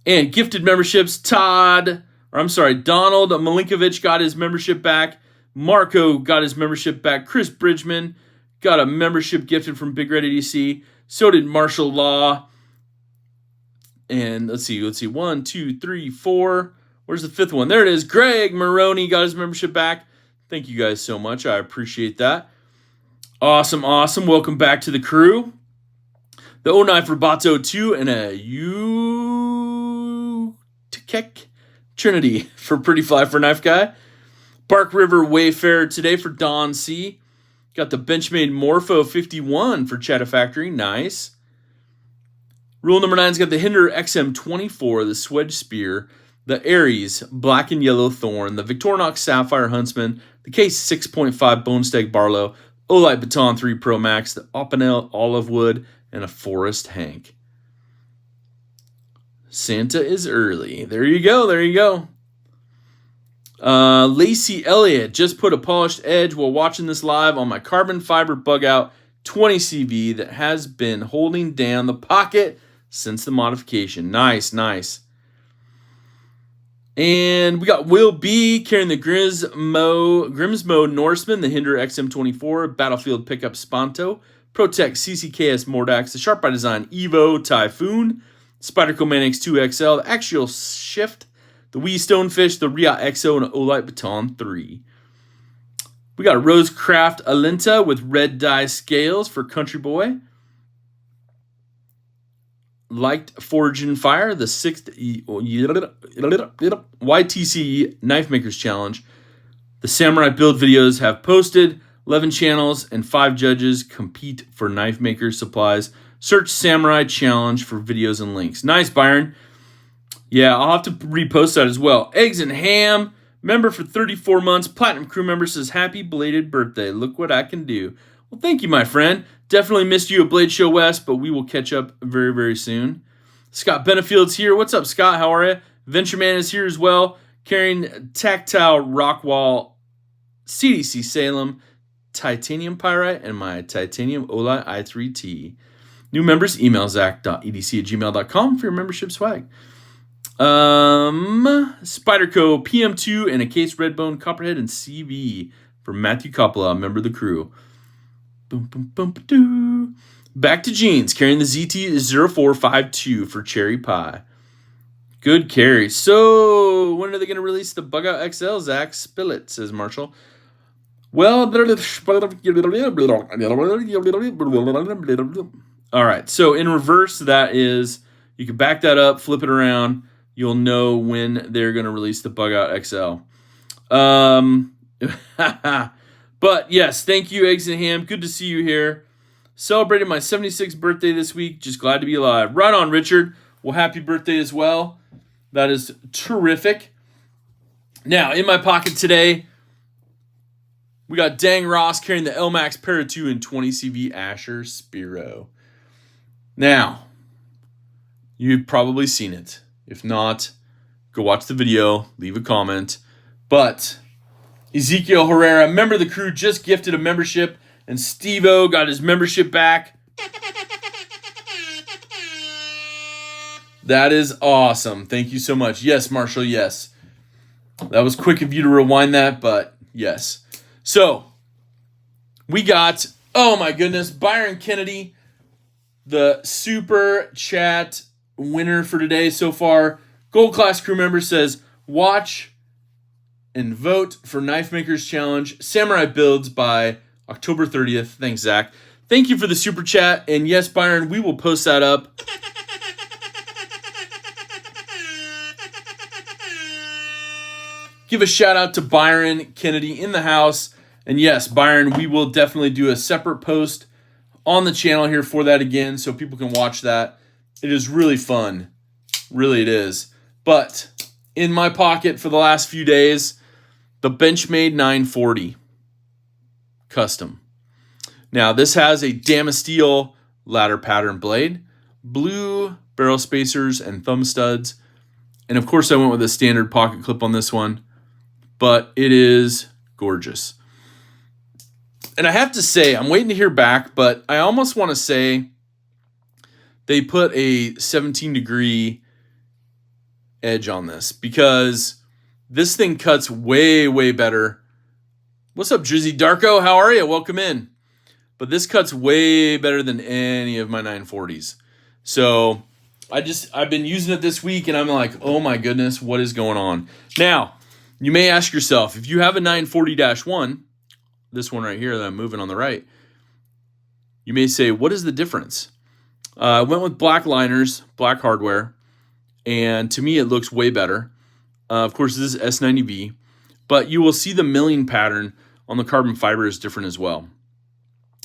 And gifted memberships, Donald Malinkovich got his membership back. Marco got his membership back. Chris Bridgman got a membership gifted from Big Red ADC. So did Marshall Law. And let's see. 1, 2, 3, 4. Where's the fifth one? There it is. Greg Maroney got his membership back. Thank you guys so much. I appreciate that. Awesome. Welcome back to the crew. The 09 for Bato 2 and a Utekek Trinity for Pretty Fly for Knife Guy. Park River Wayfarer today for Don C. Got the Benchmade Morpho 51 for Chatta Factory. Nice. Rule number 9's got the Hinder XM24, the Swedge Spear, the Aries Black and Yellow Thorn, the Victorinox Sapphire Huntsman, the Case 6.5 Bone Stag Barlow, Olight Baton 3 Pro Max, the Opinel Olive Wood, and a Forest Hank. Santa is early. There you go. Lacey Elliott just put a polished edge while watching this live on my carbon fiber bug out 20 CV that has been holding down the pocket since the modification. Nice. And we got Will B carrying the Grimsmo Norseman, the Hinder XM24, Battlefield Pickup Spanto, Protech CCKS Mordax, the Sharp by Design Evo Typhoon, Spyderco Manix 2XL, the Axial Shift, the Wee Stonefish, the Ria XO, and Olight Baton 3. We got a Rosecraft Alenta with red dye scales for Country Boy. Liked Forge and Fire, the 6th YTC Knife Makers Challenge. The Samurai build videos have posted. 11 channels and 5 judges compete for Knife Maker supplies. Search Samurai Challenge for videos and links. Nice, Byron. Yeah, I'll have to repost that as well. Eggs and Ham, member for 34 months. Platinum crew member says, happy belated birthday. Look what I can do. Well, thank you, my friend. Definitely missed you at Blade Show West, but we will catch up very, very soon. Scott Benefield's here. What's up, Scott? How are you? Venture Man is here as well, carrying Tactile Rockwall CDC Salem Titanium Pyrite and my Titanium Olight i3T. New members, email zach.edc@gmail.com for your membership swag. Spyderco PM2 and a case Redbone Copperhead and CV for Matthew Coppola, member of the crew. Back to Jeans, carrying the ZT0452 for Cherry Pie. Good carry. So, when are they going to release the Bug Out XL, Zach? Spill it, says Marshall. Well, all right. So, in reverse, that is, you can back that up, flip it around. You'll know when they're going to release the Bug Out XL. But yes, thank you, Eggs and Ham. Good to see you here. Celebrated my 76th birthday this week. Just glad to be alive. Right on, Richard. Well, happy birthday as well. That is terrific. Now, in my pocket today, we got Dang Ross carrying the LMAX Para 2 and 20 CV Asher Spiro. Now, you've probably seen it. If not, go watch the video, leave a comment. But Ezekiel Herrera, member of the crew, just gifted a membership, and Steve-O got his membership back. That is awesome. Thank you so much. Yes, Marshall, yes. That was quick of you to rewind that, but yes. So, we got, oh my goodness, Byron Kennedy, the super chat winner for today so far. Gold Class crew member says, watch and vote for Knife Makers Challenge Samurai Builds by October 30th. Thanks, Zach. Thank you for the super chat. And yes, Byron, we will post that up. Give a shout out to Byron Kennedy in the house. And yes, Byron, we will definitely do a separate post on the channel here for that again so people can watch that. It is really fun. Really it is. But in my pocket for the last few days, the Benchmade 940 custom. Now this has a Damasteel ladder pattern blade, blue barrel spacers and thumb studs. And of course I went with a standard pocket clip on this one, but it is gorgeous. And I have to say, I'm waiting to hear back, but I almost want to say they put a 17-degree edge on this because this thing cuts way, way better. What's up, Drizzy Darko? How are you? Welcome in. But this cuts way better than any of my 940s. So I've been using it this week and I'm like, oh my goodness, what is going on? Now, you may ask yourself, if you have a 940-1, this one right here that I'm moving on the right, you may say, what is the difference? I went with black liners, black hardware, and to me it looks way better. Of course, this is S90V, but you will see the milling pattern on the carbon fiber is different as well.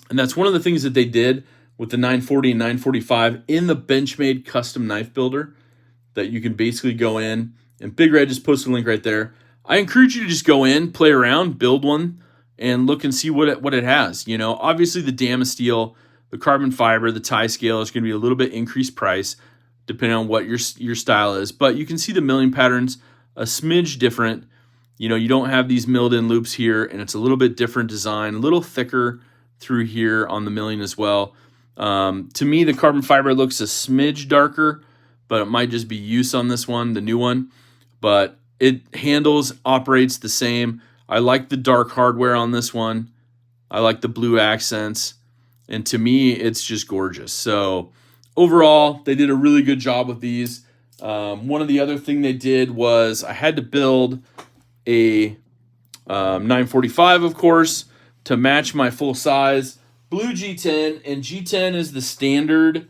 And that's one of the things that they did with the 940 and 945 in the Benchmade custom knife builder that you can basically go in, and Big Red just posted a link right there. I encourage you to just go in, play around, build one, and look and see what it has. You know, obviously the Damasteel, the carbon fiber, the tie scale is going to be a little bit increased price depending on what your style is. But you can see the milling patterns a smidge different. You know, you don't have these milled in loops here, and it's a little bit different design, a little thicker through here on the milling as well. To me, the carbon fiber looks a smidge darker, but it might just be use on this one, the new one. But it handles, operates the same. I like the dark hardware on this one. I like the blue accents. And to me, it's just gorgeous. So overall, they did a really good job with these. One of the other thing they did was I had to build a 945, of course, to match my full size blue G10. And G10 is the standard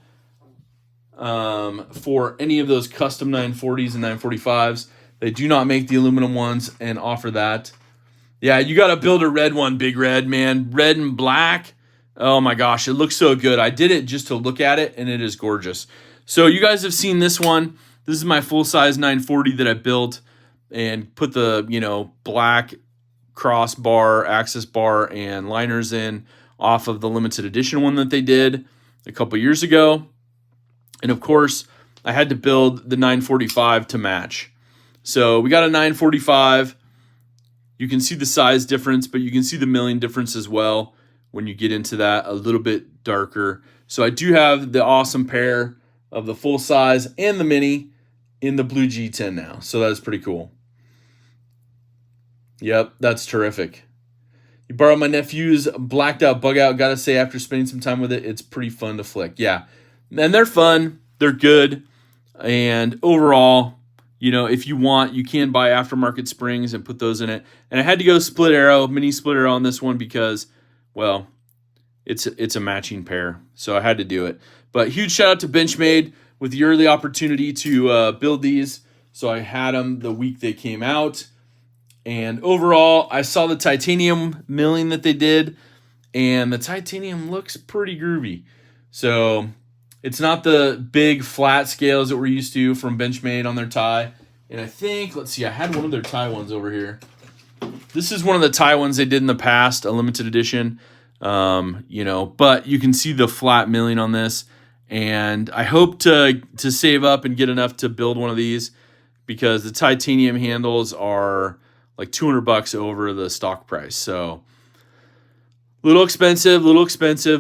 for any of those custom 940s and 945s. They do not make the aluminum ones and offer that. Yeah, you got to build a red one, Big Red, man. Red and black. Oh my gosh, it looks so good. I did it just to look at it, and it is gorgeous. So you guys have seen this one. This is my full-size 940 that I built and put the, black crossbar, access bar, and liners in off of the limited edition one that they did a couple years ago. And of course, I had to build the 945 to match. So we got a 945. You can see the size difference, but you can see the milling difference as well when you get into that a little bit darker. So I do have the awesome pair of the full size and the mini in the blue G10 now. So that is pretty cool. Yep, that's terrific. You borrowed my nephew's blacked out bug out. Gotta say, after spending some time with it, it's pretty fun to flick. Yeah, and they're fun. They're good. And overall, if you want, you can buy aftermarket springs and put those in it. And I had to go split arrow, mini split arrow on this one because, well, it's a matching pair. So I had to do it. But huge shout out to Benchmade with the early opportunity to build these. So I had them the week they came out. And overall, I saw the titanium milling that they did, and the titanium looks pretty groovy. So it's not the big flat scales that we're used to from Benchmade on their tie. And I think, let's see, I had one of their tie ones over here. This is one of the tie ones they did in the past, a limited edition. But you can see the flat milling on this. And I hope to save up and get enough to build one of these because the titanium handles are like $200 over the stock price. So a little expensive,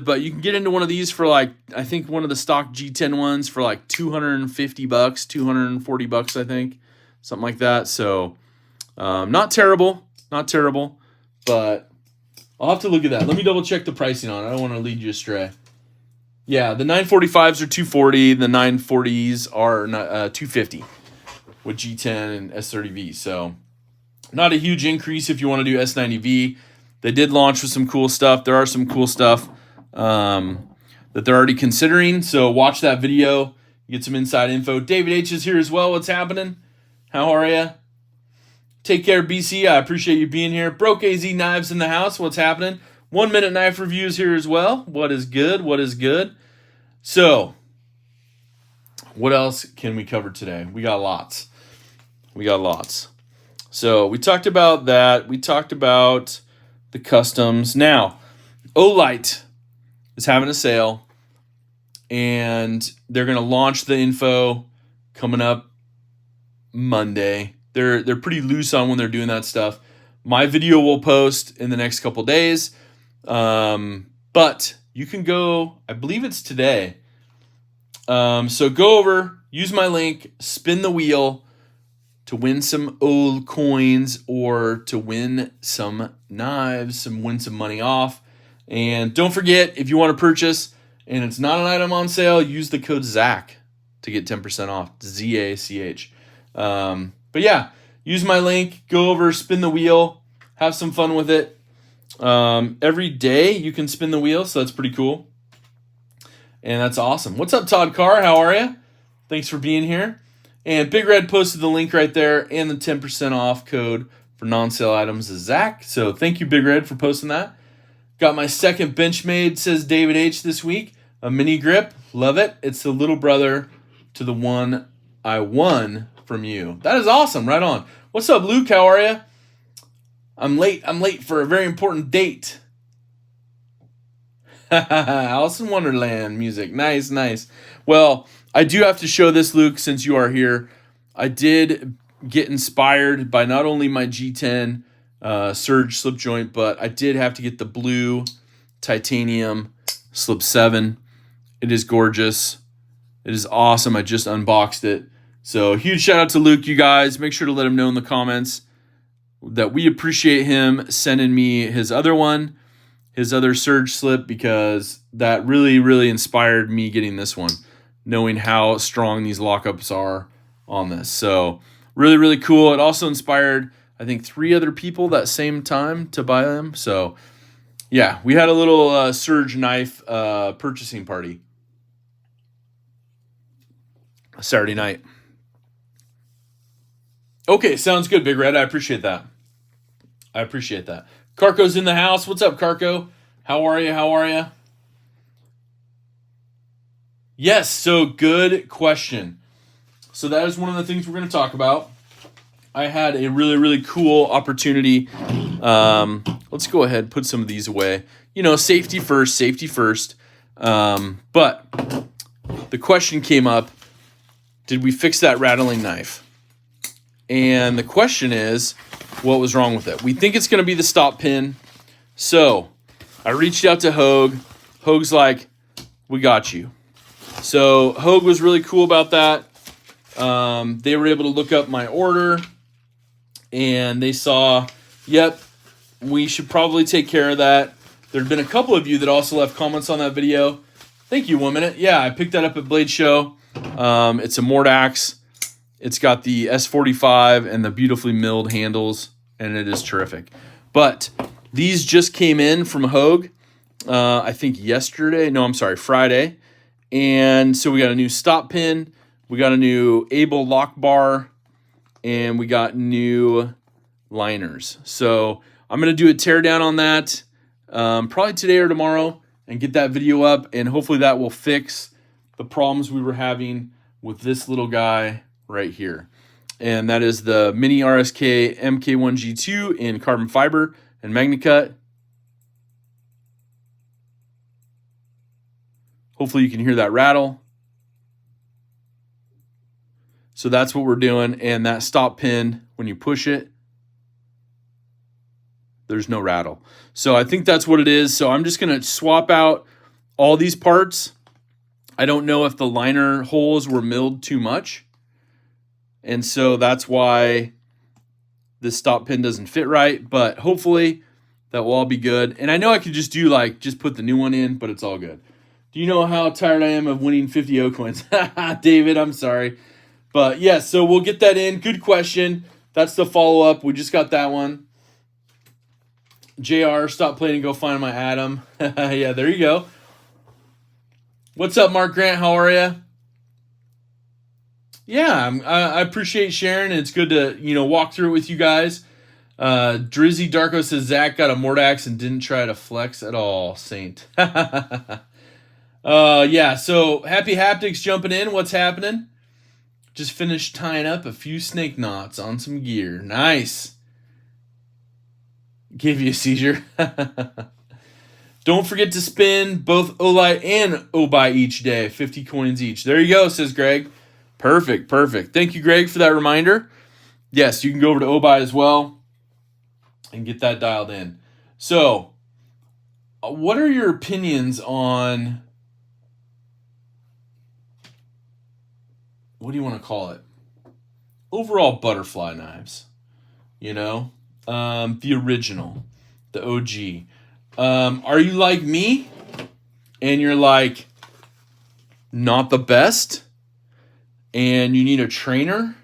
but you can get into one of these for I think one of the stock G10 ones for like $250, $240, I think, something like that. So not terrible, but I'll have to look at that. Let me double check the pricing on it. I don't want to lead you astray. Yeah, the 945s are 240. The 940s are 250 with G10 and S30V. So not a huge increase if you want to do S90V. They did launch with some cool stuff. There are some cool stuff that they're already considering. So watch that video. Get some inside info. David H is here as well. What's happening? How are you? Take care, BC. I appreciate you being here. Broke AZ Knives in the house. What's happening? 1 minute knife reviews here as well. What is good? What is good? So, what else can we cover today? We got lots. So, we talked about that. We talked about the customs. Now, Olight is having a sale, and they're going to launch the info coming up Monday. They're pretty loose on when they're doing that stuff. My video will post in the next couple days. But you can go, I believe it's today. So go over, use my link, spin the wheel to win some old coins or to win some knives, win some money off. And don't forget, if you want to purchase and it's not an item on sale, use the code ZACH to get 10% off. ZACH. But yeah, use my link, go over, spin the wheel, have some fun with it. Every day you can spin the wheel, so that's pretty cool. And that's awesome. What's up, Todd Carr? How are you? Thanks for being here. And Big Red posted the link right there and the 10% off code for non-sale items is Zach. So thank you, Big Red, for posting that. Got my second Benchmade, says David H. this week. A mini grip. Love it. It's the little brother to the one I won from you. That is awesome. Right on. What's up, Luke? How are you? I'm late for a very important date. Alice in Wonderland music. Nice. Well, I do have to show this, Luke, since you are here. I did get inspired by not only my G10 Surge slip joint, but I did have to get the blue titanium slip 7. It is gorgeous. It is awesome. I just unboxed it. So huge shout out to Luke, you guys. Make sure to let him know in the comments that we appreciate him sending me his other one, his other Surge slip, because that really inspired me getting this one, knowing how strong these lockups are on this. So really cool. It also inspired, I think, 3 other people that same time to buy them. So yeah, we had a little Surge knife purchasing party Saturday night. Okay, sounds good, Big Red. I appreciate that. Carco's in the house. What's up, Carco? How are you? Yes, so good question. So that is one of the things we're going to talk about. I had a really cool opportunity. Let's go ahead and put some of these away. You know, safety first. But the question came up, did we fix that rattling knife? And the question is, what was wrong with it? We think it's going to be the stop pin. So I reached out to Hogue. Hogue's like, we got you. So Hogue was really cool about that. They were able to look up my order and they saw, yep, we should probably take care of that. There had been a couple of you that also left comments on that video. Thank you, 1 minute. Yeah, I picked that up at Blade Show. It's a Morax. It's got the S45 and the beautifully milled handles, and it is terrific. But these just came in from Hogue, I think Friday. And so we got a new stop pin, we got a new Able lock bar, and we got new liners. So I'm going to do a teardown on that probably today or tomorrow and get that video up, and hopefully that will fix the problems we were having with this little guy right here. And that is the Mini RSK MK1G2 in carbon fiber and MagnaCut. Hopefully you can hear that rattle. So that's what we're doing. And that stop pin, when you push it, there's no rattle. So I think that's what it is. So I'm just going to swap out all these parts. I don't know if the liner holes were milled too much. And so that's why this stop pin doesn't fit right. But hopefully that will all be good. And I know I could just do just put the new one in, but it's all good. Do you know how tired I am of winning 50 O coins? David, I'm sorry. But yeah, so we'll get that in. Good question. That's the follow-up. We just got that one. JR, stop playing and go find my Adam. Yeah, there you go. What's up, Mark Grant? How are you? Yeah, I appreciate sharing. It's good to, walk through it with you guys. Drizzy Darko says Zach got a Morax and didn't try to flex at all. Saint. Yeah, so Happy Haptics jumping in. What's happening? Just finished tying up a few snake knots on some gear. Nice. Gave you a seizure. Don't forget to spin both Olight and Obuy each day. 50 coins each. There you go, says Greg. Perfect, perfect. Thank you, Greg, for that reminder. Yes, you can go over to Obuy as well and get that dialed in. So, what are your opinions on, what do you want to call it? Overall butterfly knives. The original, the OG. Are you like me and you're like not the best and you need a trainer?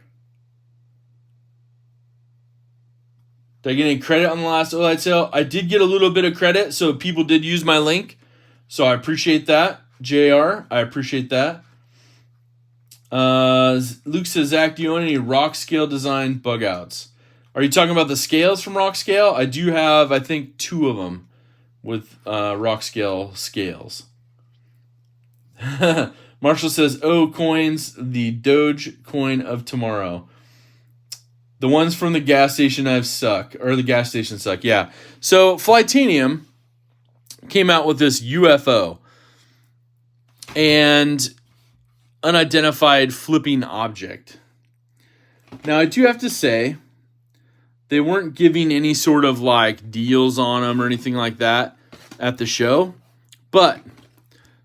Did I get any credit on the last Olight sale? I did get a little bit of credit, so people did use my link. So I appreciate that. JR, I appreciate that. Luke says, Zach, do you own any rock scale design bug outs? Are you talking about the scales from rock scale? I do have, I think, 2 of them with rock scale scales. Marshall says, oh, coins, the Doge coin of tomorrow. The ones from the gas station knives suck, or the gas station suck, yeah. So Flytanium came out with this UFO and unidentified flipping object. Now, I do have to say, they weren't giving any sort of like deals on them or anything like that at the show, but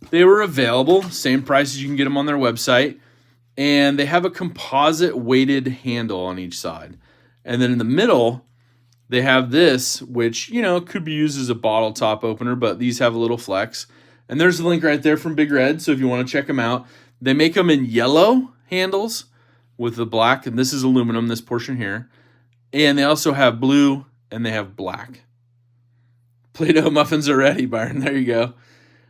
they were available, same price as you can get them on their website, and they have a composite weighted handle on each side. And then in the middle, they have this, which, could be used as a bottle top opener, but these have a little flex. And there's a link right there from Big Red, so if you want to check them out. They make them in yellow handles with the black, and this is aluminum, this portion here. And they also have blue, and they have black. Play-Doh muffins are ready, Byron. There you go.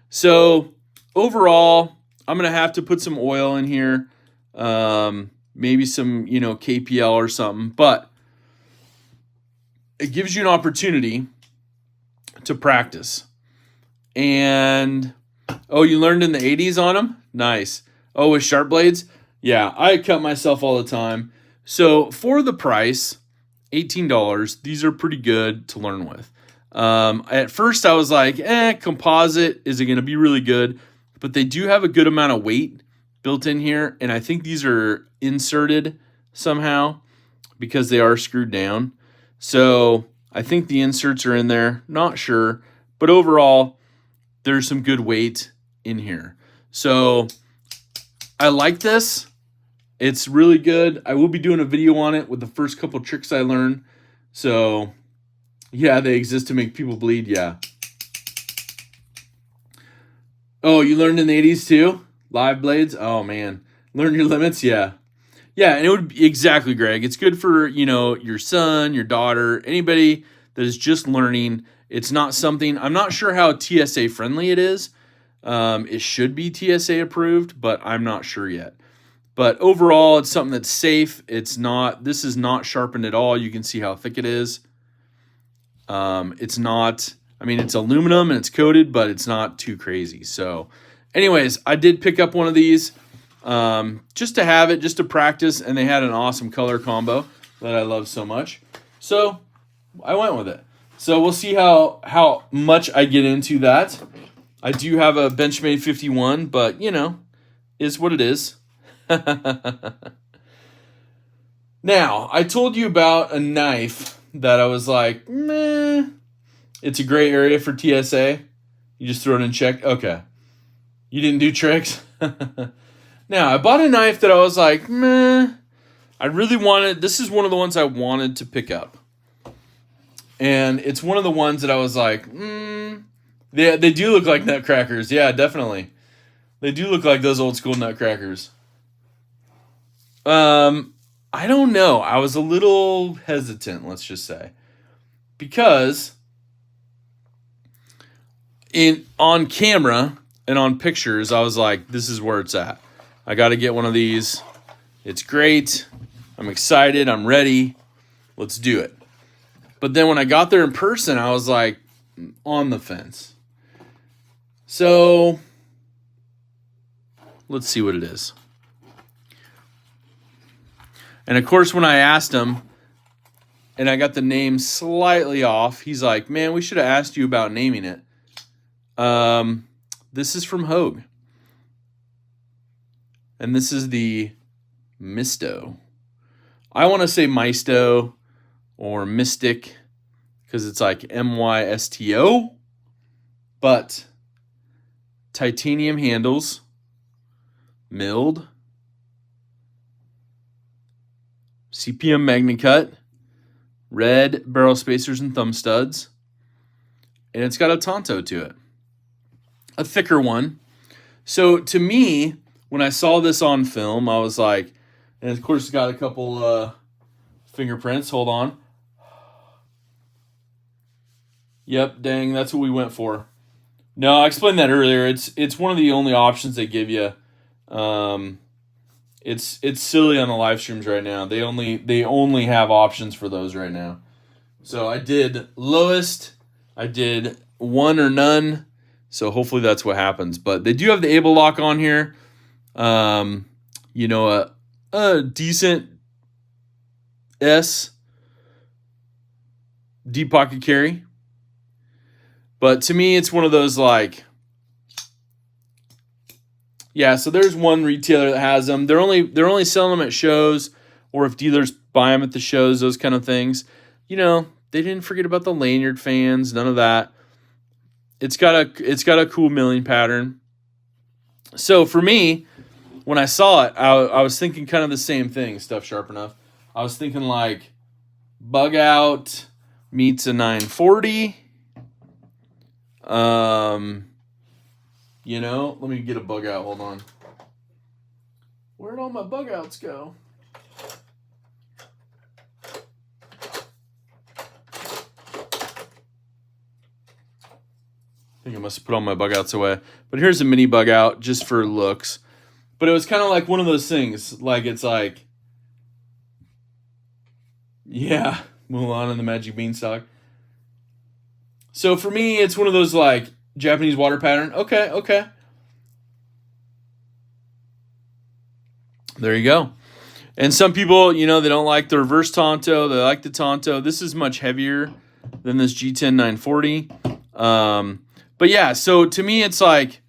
So, overall, I'm going to have to put some oil in here. Maybe some, KPL or something. But it gives you an opportunity to practice. And, oh, you learned in the 80s on them? Nice. Oh, with sharp blades? Yeah, I cut myself all the time. So, for the price, $18, these are pretty good to learn with. At first, I was like, composite, is it going to be really good? But they do have a good amount of weight built in here, and I think these are inserted somehow because they are screwed down. So I think the inserts are in there, not sure. But overall, there's some good weight in here. So I like this. It's really good. I will be doing a video on it with the first couple tricks I learned. So, yeah, they exist to make people bleed, yeah. Oh, you learned in the 80s too? Live blades? Oh, man. Learn your limits? Yeah. Yeah, and it would be, exactly, Greg. It's good for, your son, your daughter, anybody that is just learning. It's not something, I'm not sure how TSA friendly it is. It should be TSA approved, but I'm not sure yet. But overall, it's something that's safe. This is not sharpened at all. You can see how thick it is. It's aluminum and it's coated, but it's not too crazy. So anyways, I did pick up one of these just to have it, just to practice. And they had an awesome color combo that I love so much. So I went with it. So we'll see how much I get into that. I do have a Benchmade 51, but, is what it is. Now, I told you about a knife that I was like, meh. It's a gray area for TSA. You just throw it in check. Okay. You didn't do tricks? Now, I bought a knife that I was like, meh. I really wanted, this is one of the ones I wanted to pick up. And it's one of the ones that I was like, they do look like nutcrackers. Yeah, definitely. They do look like those old school nutcrackers. I don't know. I was a little hesitant, let's just say. Because on camera and on pictures, I was like, this is where it's at. I got to get one of these. It's great. I'm excited. I'm ready. Let's do it. But then when I got there in person, I was like on the fence. So let's see what it is. And of course, when I asked him and I got the name slightly off, he's like, man, we should have asked you about naming it. This is from Hogue. And this is the Misto. I want to say Misto or Mystic because it's like M-Y-S-T-O. But titanium handles, milled, CPM MagnaCut, red barrel spacers and thumb studs, and it's got a Tonto to it. A thicker one. So to me, when I saw this on film, I was like, and of course it's got a couple fingerprints. Hold on. Yep, dang, that's what we went for. No, I explained that earlier. It's one of the only options they give you. It's silly on the live streams right now. They only have options for those right now. So I did lowest. I did one or none. So hopefully that's what happens. But they do have the Able Lock on here. You know, a decent S deep pocket carry. But to me, it's one of those like, yeah. So there's one retailer that has them. They're only selling them at shows, or if dealers buy them at the shows, those kind of things. You know, they didn't forget about the lanyard fans. None of that. It's got a cool milling pattern. So for me, when I saw it, I was thinking kind of the same thing. Stuff sharp enough. I was thinking like bug out meets a 940. You know, let me get a bug out. Hold on. Where'd all my bug outs go? I think I must have put all my bug outs away. But here's a mini bug out just for looks. But it was kind of like one of those things. Like it's like, yeah, Mulan and the Magic Beanstalk. So for me, it's one of those like Japanese water pattern. Okay. There you go. And some people, you know, they don't like the reverse Tonto. They like the Tonto. This is much heavier than this G10 940. But yeah, so to me, it's like,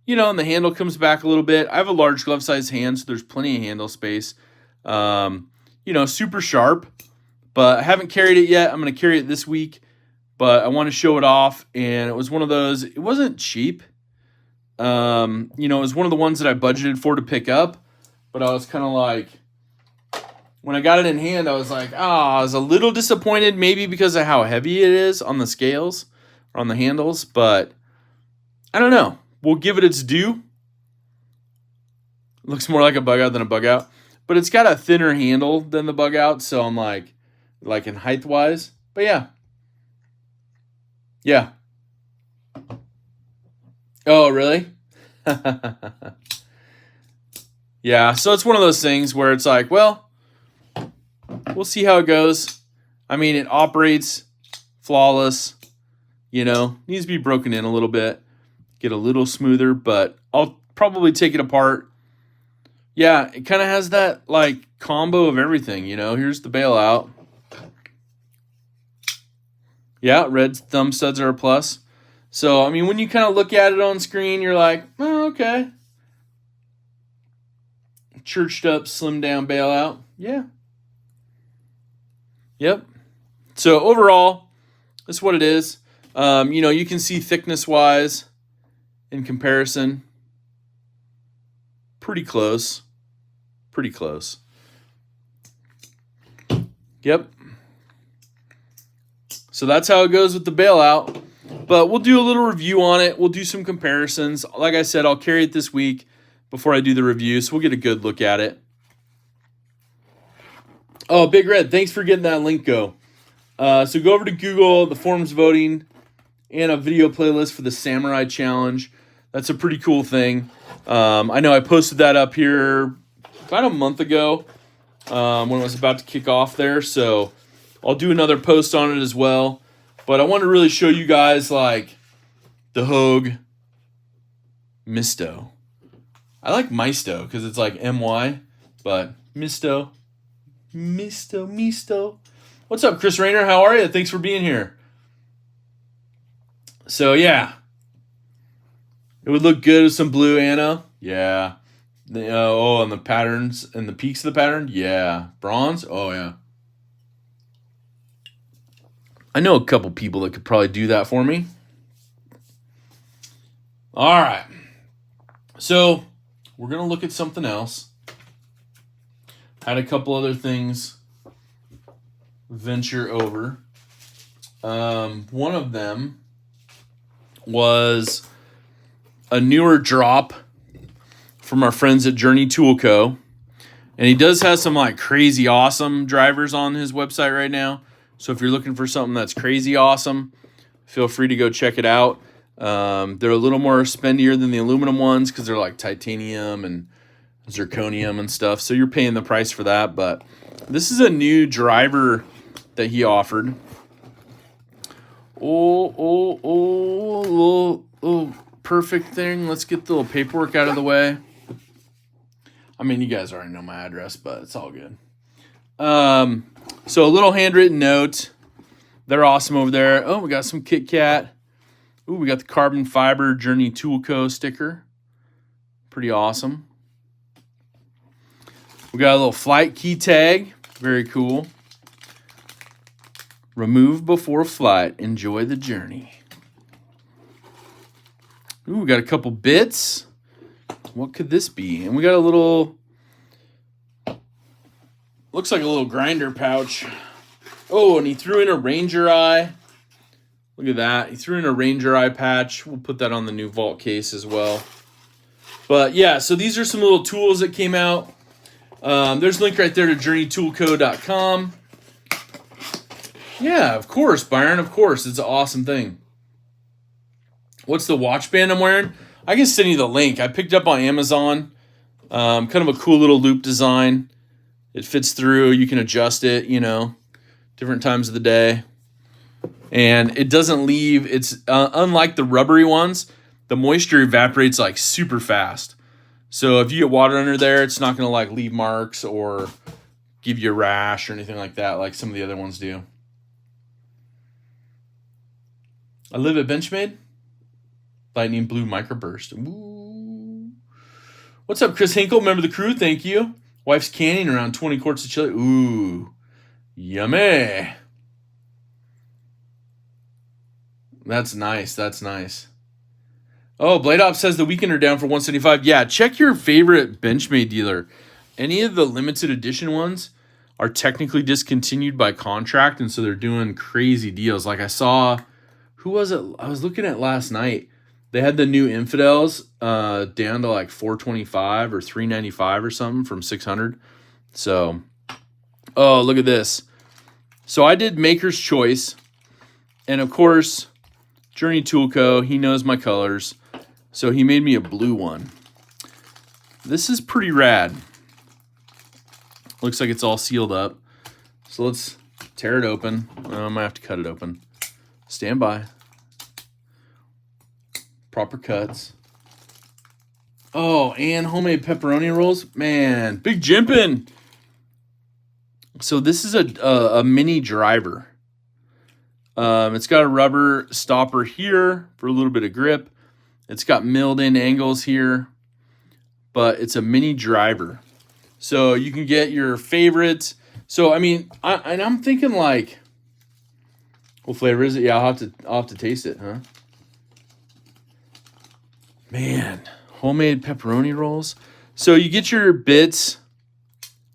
you know, and the handle comes back a little bit. I have a large glove size hand, so there's plenty of handle space. You know, super sharp, but I haven't carried it yet. I'm going to carry it this week, but I want to show it off. And it was one of those, it wasn't cheap. You know, it was one of the ones that I budgeted for to pick up, but I was kind of like, when I got it in hand, I was like, I was a little disappointed, maybe because of how heavy it is on the scales or on the handles, but I don't know. We'll give it its due. Looks more like a bug out than a bug out, but it's got a thinner handle than the bug out, so I'm like in height wise. But yeah. Oh, really? Yeah. So it's one of those things where it's like, well, we'll see how it goes. I mean, it operates flawless. You know, needs to be broken in a little bit. Get a little smoother, but I'll probably take it apart. Yeah, it kind of has that like combo of everything, you know. Here's the bailout. Yeah, red thumb studs are a plus. So, I mean, when you kind of look at it on screen, you're like, oh, okay. Churched up, slimmed down bailout. Yeah. Yep. So overall, that's what it is. You know, you can see thickness-wise, in comparison, pretty close. Yep. So that's how it goes with the bailout. But we'll do a little review on it. We'll do some comparisons. Like I said, I'll carry it this week before I do the review, so we'll get a good look at it. Oh, Big Red, thanks for getting that link go. So go over to Google, the forums voting, and a video playlist for the Samurai Challenge. That's a pretty cool thing. I know I posted that up here about a month ago when it was about to kick off there. So I'll do another post on it as well. But I want to really show you guys like the Hogue Misto. I like Misto because it's like M-Y, but Misto. Misto. What's up, Chris Rayner? How are you? Thanks for being here. So, yeah. It would look good with some blue, Anna. Yeah. And the patterns and the peaks of the pattern. Yeah. Bronze. Oh, yeah. I know a couple people that could probably do that for me. All right. So, we're going to look at something else. Had a couple other things venture over. One of them was a newer drop from our friends at Journey Tool Co. And he does have some like crazy awesome drivers on his website right now. So if you're looking for something that's crazy awesome, feel free to go check it out. They're a little more spendier than the aluminum ones because they're like titanium and zirconium and stuff. So you're paying the price for that. But this is a new driver that he offered. Little perfect thing. Let's get the little paperwork out of the way. I mean, you guys already know my address, but it's all good. So a little handwritten note. They're awesome over there. Oh, we got some Kit Kat. Ooh, we got the carbon fiber Journey Tool Co. sticker. Pretty awesome. We got a little flight key tag. Very cool. Remove before flight. Enjoy the journey. Ooh, we got a couple bits. What could this be? And we got a little... Looks like a little grinder pouch. Oh, and he threw in a Ranger eye. Look at that. He threw in a Ranger eye patch. We'll put that on the new vault case as well. But yeah, so these are some little tools that came out. There's a link right there to journeytoolco.com. Yeah, of course, Byron. Of course. It's an awesome thing. What's the watch band I'm wearing? I can send you the link. I picked it up on Amazon. Kind of a cool little loop design. It fits through. You can adjust it, different times of the day. And it doesn't leave. It's unlike the rubbery ones, the moisture evaporates like super fast. So if you get water under there, it's not going to like leave marks or give you a rash or anything like that like some of the other ones do. I live at Benchmade. Lightning Blue Microburst. Ooh. What's up, Chris Hinkle? Member of the crew. Thank you. Wife's canning around 20 quarts of chili. Ooh. Yummy. That's nice. That's nice. Oh, Blade Op says the Weekender down for $175. Yeah, check your favorite Benchmade dealer. Any of the limited edition ones are technically discontinued by contract, and so they're doing crazy deals. Like I saw, who was it? I was looking at last night. They had the new Infidels down to like $425 or $395 or something from $600. So, oh, look at this. So I did Maker's Choice. And of course, Journey Tool Co., he knows my colors. So he made me a blue one. This is pretty rad. Looks like it's all sealed up. So let's tear it open. I might have to cut it open. Stand by. Proper cuts. Oh, and homemade pepperoni rolls. Man, big jimpin'. So this is a mini driver. It's got a rubber stopper here for a little bit of grip. It's got milled in angles here, but it's a mini driver. So you can get your favorites. So, I mean, I'm thinking like, what flavor is it? Yeah, I'll have to taste it, huh? Man, homemade pepperoni rolls. So you get your bits.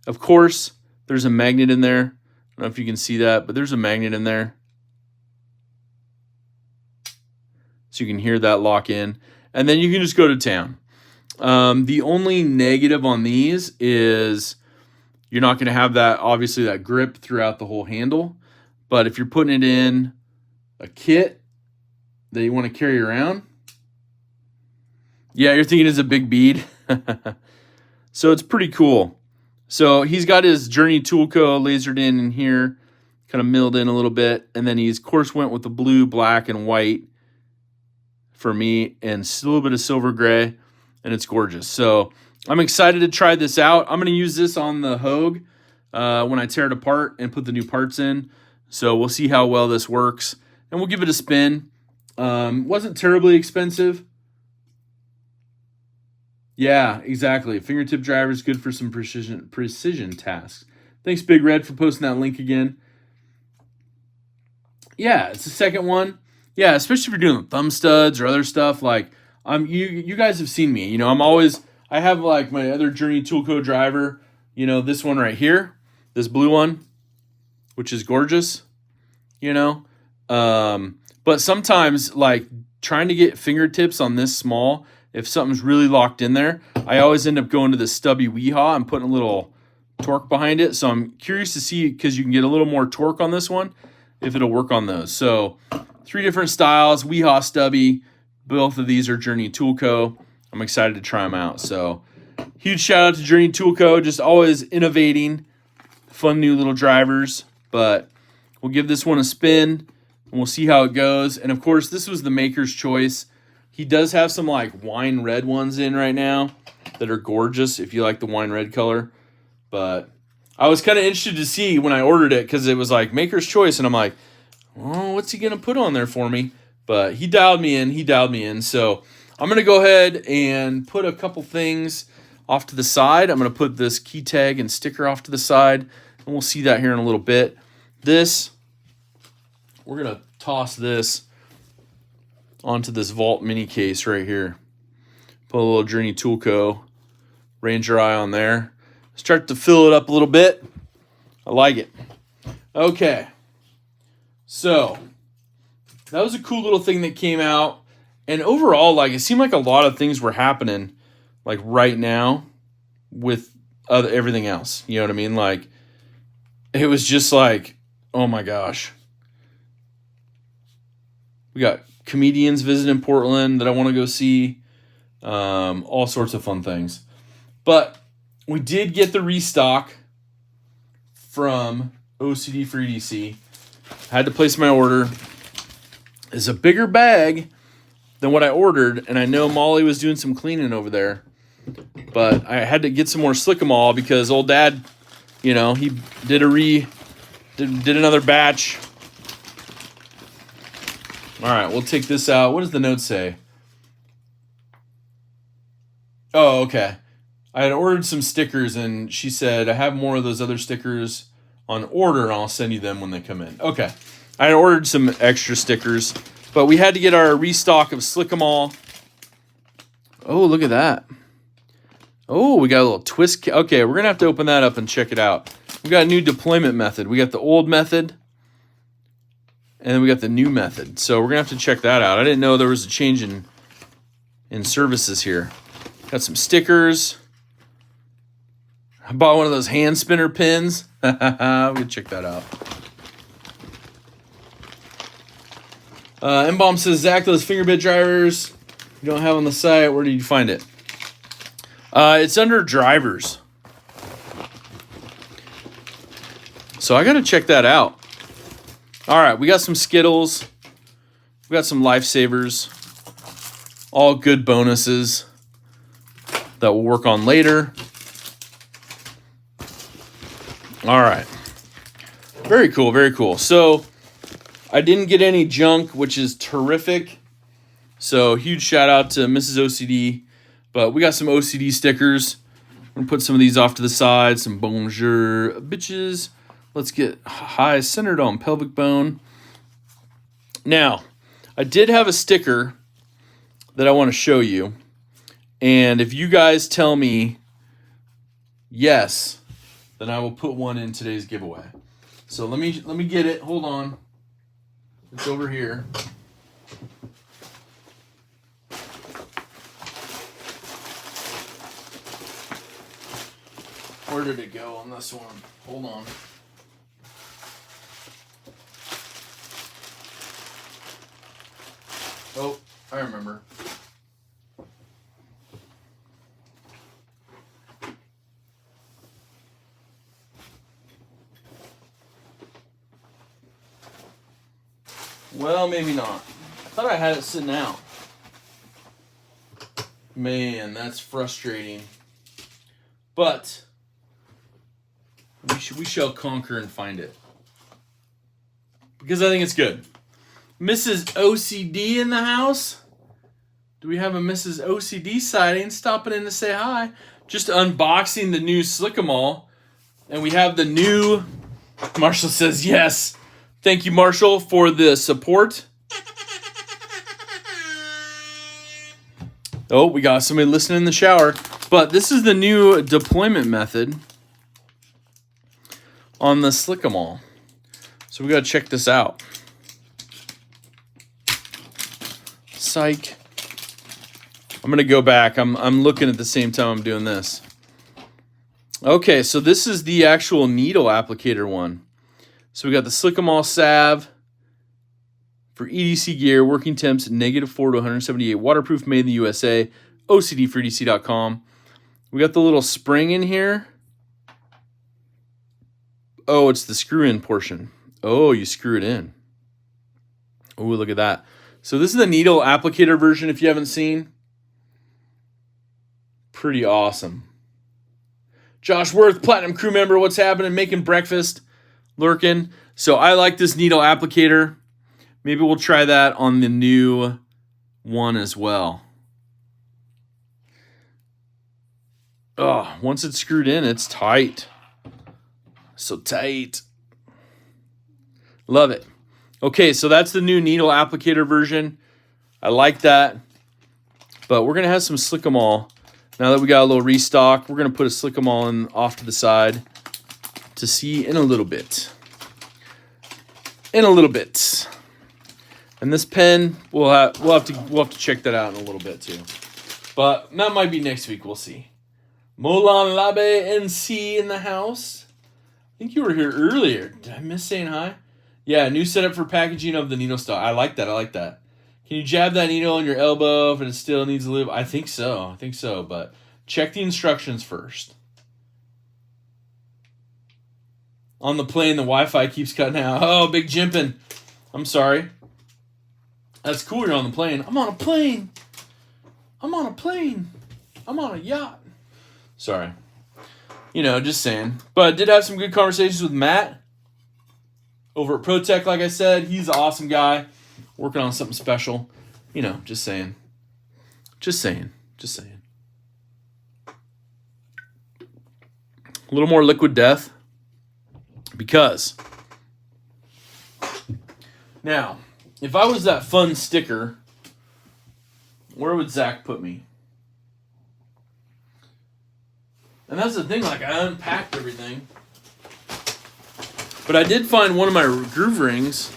Of course, there's a magnet in there. I don't know if you can see that, but there's a magnet in there. So you can hear that lock in. And then you can just go to town. The only negative on these is you're not going to have that, obviously, that grip throughout the whole handle. But if you're putting it in a kit that you want to carry around, yeah, you're thinking it's a big bead. So it's pretty cool. So he's got his Journey Toolco lasered in here, kind of milled in a little bit. And then he's, of course, went with the blue, black, and white for me, and a little bit of silver gray, and it's gorgeous. So I'm excited to try this out. I'm going to use this on the Hogue when I tear it apart and put the new parts in. So we'll see how well this works, and we'll give it a spin. Wasn't terribly expensive. Yeah, exactly. Fingertip driver is good for some precision tasks. Thanks, Big Red, for posting that link again. Yeah, it's the second one. Yeah, especially if you're doing thumb studs or other stuff. Like, you guys have seen me. You know, I have like my other Journey Toolco driver. You know, this one right here, this blue one, which is gorgeous. You know, but sometimes like trying to get fingertips on this small, if something's really locked in there, I always end up going to the stubby Weehaw and putting a little torque behind it. So I'm curious to see, because you can get a little more torque on this one, if it'll work on those. So 3 different styles, Weehaw, stubby. Both of these are Journey Toolco. I'm excited to try them out. So huge shout out to Journey Toolco, just always innovating, fun new little drivers. But we'll give this one a spin, and we'll see how it goes. And of course, this was the maker's choice. He does have some like wine red ones in right now that are gorgeous if you like the wine red color. But I was kind of interested to see when I ordered it, because it was like maker's choice, and I'm like, oh, what's he going to put on there for me? But he dialed me in. So I'm going to go ahead and put a couple things off to the side. I'm going to put this key tag and sticker off to the side, and we'll see that here in a little bit. This, we're going to toss this onto this Vault mini case right here. Put a little Journey Toolco Ranger Eye on there. Start to fill it up a little bit. I like it. Okay. So that was a cool little thing that came out. And overall, like, it seemed like a lot of things were happening like right now with everything else. You know what I mean? Like, it was just like, oh my gosh. We got comedians visiting Portland that I want to go see. All sorts of fun things. But we did get the restock from OCD for EDC. Had to place my order. It's a bigger bag than what I ordered, and I know Molly was doing some cleaning over there. But I had to get some more Slick-em-all because old Dad, you know, he did another batch. All right, we'll take this out. What does the note say? Oh, okay. I had ordered some stickers, and she said, I have more of those other stickers on order, and I'll send you them when they come in. Okay. I had ordered some extra stickers, but we had to get our restock of Slick-em-all. Oh, look at that. Oh, we got a little twist. Okay, we're going to have to open that up and check it out. We got a new deployment method. We got the old method, and then we got the new method. So we're going to have to check that out. I didn't know there was a change in services here. Got some stickers. I bought one of those hand spinner pins. We'll check that out. M-Bomb says, Zach, those finger bit drivers you don't have on the site, where did you find it? It's under drivers. So I got to check that out. All right, we got some Skittles. We got some Lifesavers. All good bonuses that we'll work on later. All right. Very cool, very cool. So I didn't get any junk, which is terrific. So huge shout out to Mrs. OCD. But we got some OCD stickers. I'm going to put some of these off to the side. Some bonjour bitches. Let's get high centered on pelvic bone. Now, I did have a sticker that I want to show you. And if you guys tell me yes, then I will put one in today's giveaway. So let me get it. Hold on. It's over here. Where did it go on this one? Hold on. Oh, I remember. Well, maybe not. I thought I had it sitting out. Man, that's frustrating. But we shall conquer and find it. Because I think it's good. Mrs. OCD in the house? Do we have a Mrs. OCD sighting? Stopping in to say hi. Just unboxing the new Slick-em-all. And we have the new... Marshall says yes. Thank you, Marshall, for the support. Oh, we got somebody listening in the shower. But this is the new deployment method on the Slick-em-all. So we got to check this out. Psych. I'm going to go back. I'm looking at the same time I'm doing this. Okay, so this is the actual needle applicator one. So we got the Slick-em-all salve for EDC gear, working temps -4 to 178, waterproof, made in the USA, OCD for EDC.com. We got the little spring in here. Oh, it's the screw-in portion. Oh, you screw it in. Oh, look at that. So this is the needle applicator version if you haven't seen. Pretty awesome. Josh Worth, Platinum crew member, what's happening? Making breakfast, lurking. So I like this needle applicator. Maybe we'll try that on the new one as well. Oh, once it's screwed in, it's tight. So tight. Love it. Okay, so that's the new needle applicator version. I like that. But we're going to have some Slick-em-all. Now that we got a little restock, we're going to put a Slick-em-all in off to the side to see in a little bit. In a little bit. And this pen, we'll have to check that out in a little bit too. But that might be next week. We'll see. Molan Labe NC in the house. I think you were here earlier. Did I miss saying hi? Yeah, new setup for packaging of the needle stock. I like that. I like that. Can you jab that needle in your elbow if it still needs to live? I think so. But check the instructions first. On the plane, the Wi-Fi keeps cutting out. Oh, big jimping. I'm sorry. That's cool you're on the plane. I'm on a plane. I'm on a yacht. Sorry. You know, just saying. But I did have some good conversations with Matt over at Protech, like I said. He's an awesome guy. Working on something special. You know, just saying. Just saying. A little more liquid death. Because. Now, if I was that fun sticker, where would Zach put me? And that's the thing, like, I unpacked everything. But I did find one of my groove rings,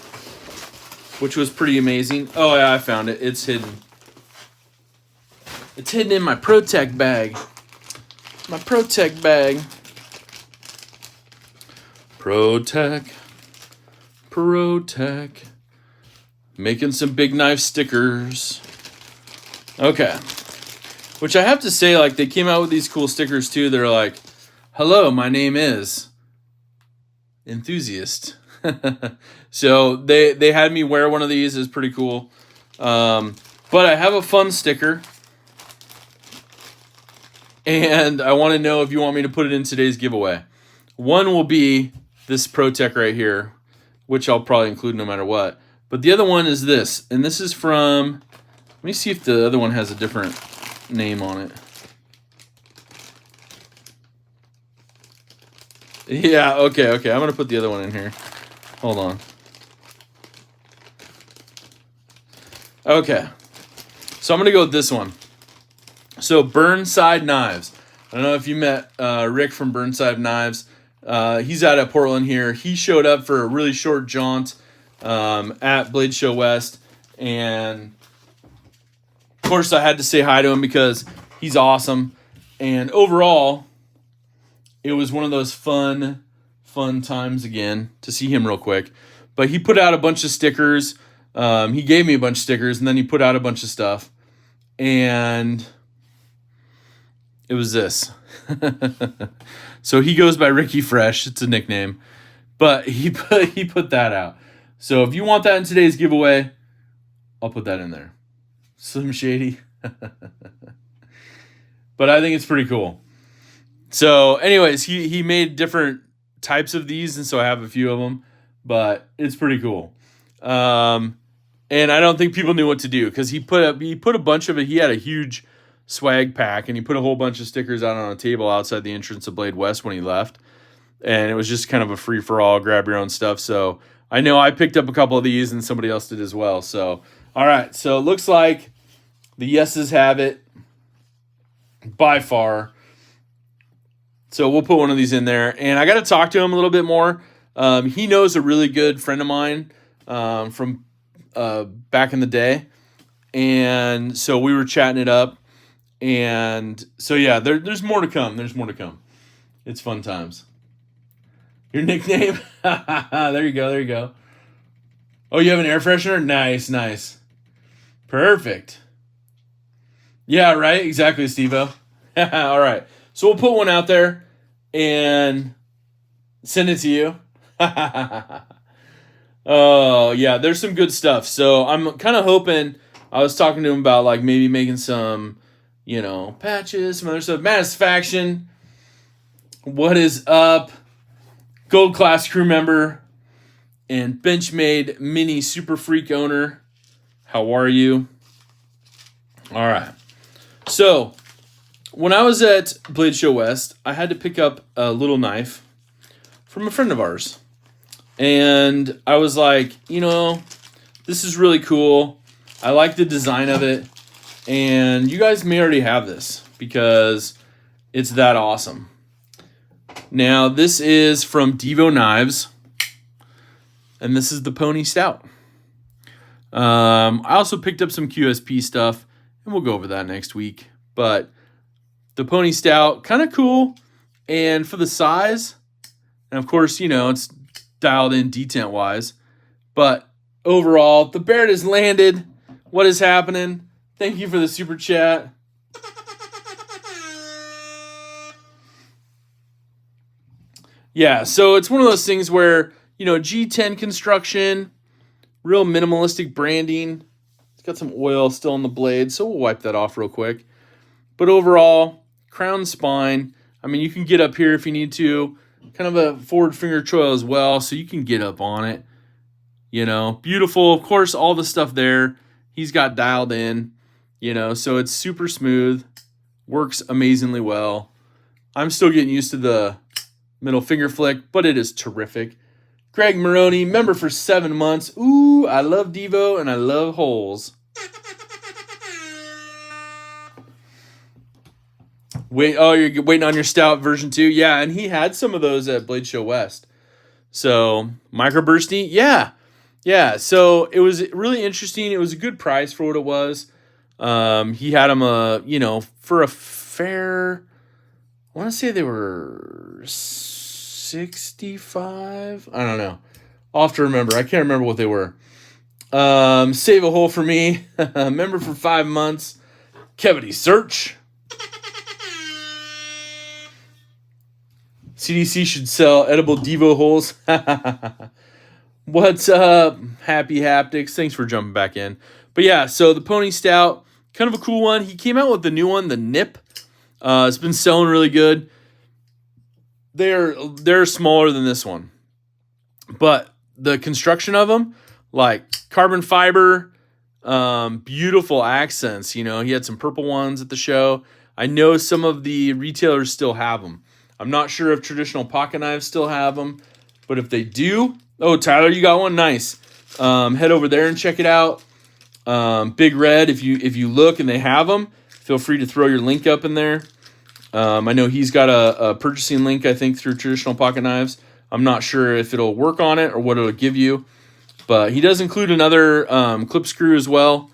which was pretty amazing. Oh, yeah, I found it. It's hidden. It's hidden in my Protech bag. My Protech bag. Protech. Making some big knife stickers. Okay. Which I have to say, like, they came out with these cool stickers, too. They're like, hello, my name is Enthusiast. So they had me wear one of these. It's pretty cool. But I have a fun sticker. And I want to know if you want me to put it in today's giveaway. One will be this Protech right here, which I'll probably include no matter what. But the other one is this. And this is from... Let me see if the other one has a different name on it. Yeah, okay. I'm going to put the other one in here. Hold on. Okay. So I'm going to go with this one. So Burnside Knives. I don't know if you met Rick from Burnside Knives. He's out of Portland here. He showed up for a really short jaunt at Blade Show West. And, of course, I had to say hi to him because he's awesome. And overall, it was one of those fun times again to see him real quick. But he put out a bunch of stickers. He gave me a bunch of stickers, and then he put out a bunch of stuff. And it was this. So he goes by Ricky Fresh. It's a nickname. But he put that out. So if you want that in today's giveaway, I'll put that in there. Slim Shady. But I think it's pretty cool. So anyways, he made different types of these, and so I have a few of them. But it's pretty cool. And I don't think people knew what to do because he put a bunch of it. He had a huge swag pack, and he put a whole bunch of stickers out on a table outside the entrance of Blade West when he left. And it was just kind of a free-for-all, grab your own stuff. So I know I picked up a couple of these, and somebody else did as well. So, all right. So it looks like the yeses have it by far. So we'll put one of these in there. And I got to talk to him a little bit more. He knows a really good friend of mine from back in the day. And so we were chatting it up. And so, yeah, there's more to come. There's more to come. It's fun times. Your nickname? There you go. There you go. Oh, you have an air freshener? Nice, nice. Perfect. Yeah, right? Exactly, Steve-O. All right. So we'll put one out there and send it to you. Oh, yeah, there's some good stuff. So I'm kind of hoping, I was talking to him about like maybe making some, patches, some other stuff. Faction. What is up? Gold class crew member and Benchmade mini super freak owner. How are you? All right. So when I was at Blade Show West, I had to pick up a little knife from a friend of ours. And I was like, this is really cool. I like the design of it. And you guys may already have this because it's that awesome. Now, this is from DVO Knives, and this is the Pony Stout. I also picked up some QSP stuff, and we'll go over that next week. But the Pony Stout, kind of cool, and for the size, and of course, it's dialed in detent-wise. But overall, the Barrett has landed. What is happening? Thank you for the super chat. Yeah, so it's one of those things where, G10 construction, real minimalistic branding. It's got some oil still on the blade, so we'll wipe that off real quick. But overall, crown spine. I mean, you can get up here if you need to. Kind of a forward finger choil as well, so you can get up on it. Beautiful. Of course, all the stuff there, he's got dialed in, so it's super smooth. Works amazingly well. I'm still getting used to the middle finger flick, but it is terrific. Greg Maroney, member for 7 months. Ooh, I love Devo and I love holes. You're waiting on your stout version 2? Yeah, and he had some of those at Blade Show West. So, microbursty? Yeah. So, it was really interesting. It was a good price for what it was. He had them, for a fair, I want to say they were 65. I don't know. I'll have to remember. I can't remember what they were. Save a hole for me. Member for 5 months. Cavity search. CDC should sell edible Devo holes. What's up? Happy Haptics. Thanks for jumping back in. But yeah, so the Pony Stout, kind of a cool one. He came out with the new one, the Nip. It's been selling really good. They're smaller than this one. But the construction of them, like carbon fiber, beautiful accents. He had some purple ones at the show. I know some of the retailers still have them. I'm not sure if traditional pocket knives still have them, but if they do, Tyler, you got one? Nice. Head over there and check it out. Big Red, if you look and they have them, feel free to throw your link up in there. I know he's got a purchasing link, I think, through traditional pocket knives. I'm not sure if it'll work on it or what it'll give you, but he does include another clip screw as well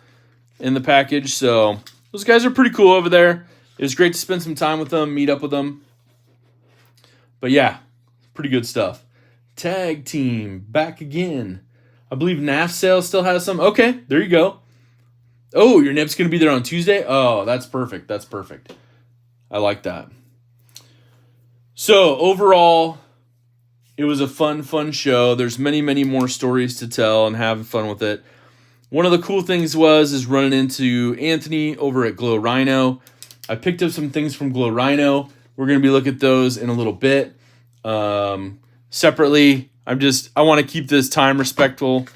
in the package. So those guys are pretty cool over there. It was great to spend some time with them, meet up with them. But yeah, pretty good stuff. Tag team back again. I believe NAF Sales still has some. Okay, there you go. Oh, your nip's going to be there on Tuesday? Oh, that's perfect. That's perfect. I like that. So overall, it was a fun show. There's many more stories to tell and having fun with it. One of the cool things is running into Anthony over at Glow Rhino. I picked up some things from Glow Rhino. We're going to be looking at those in a little bit. Separately, I want to keep this time respectful.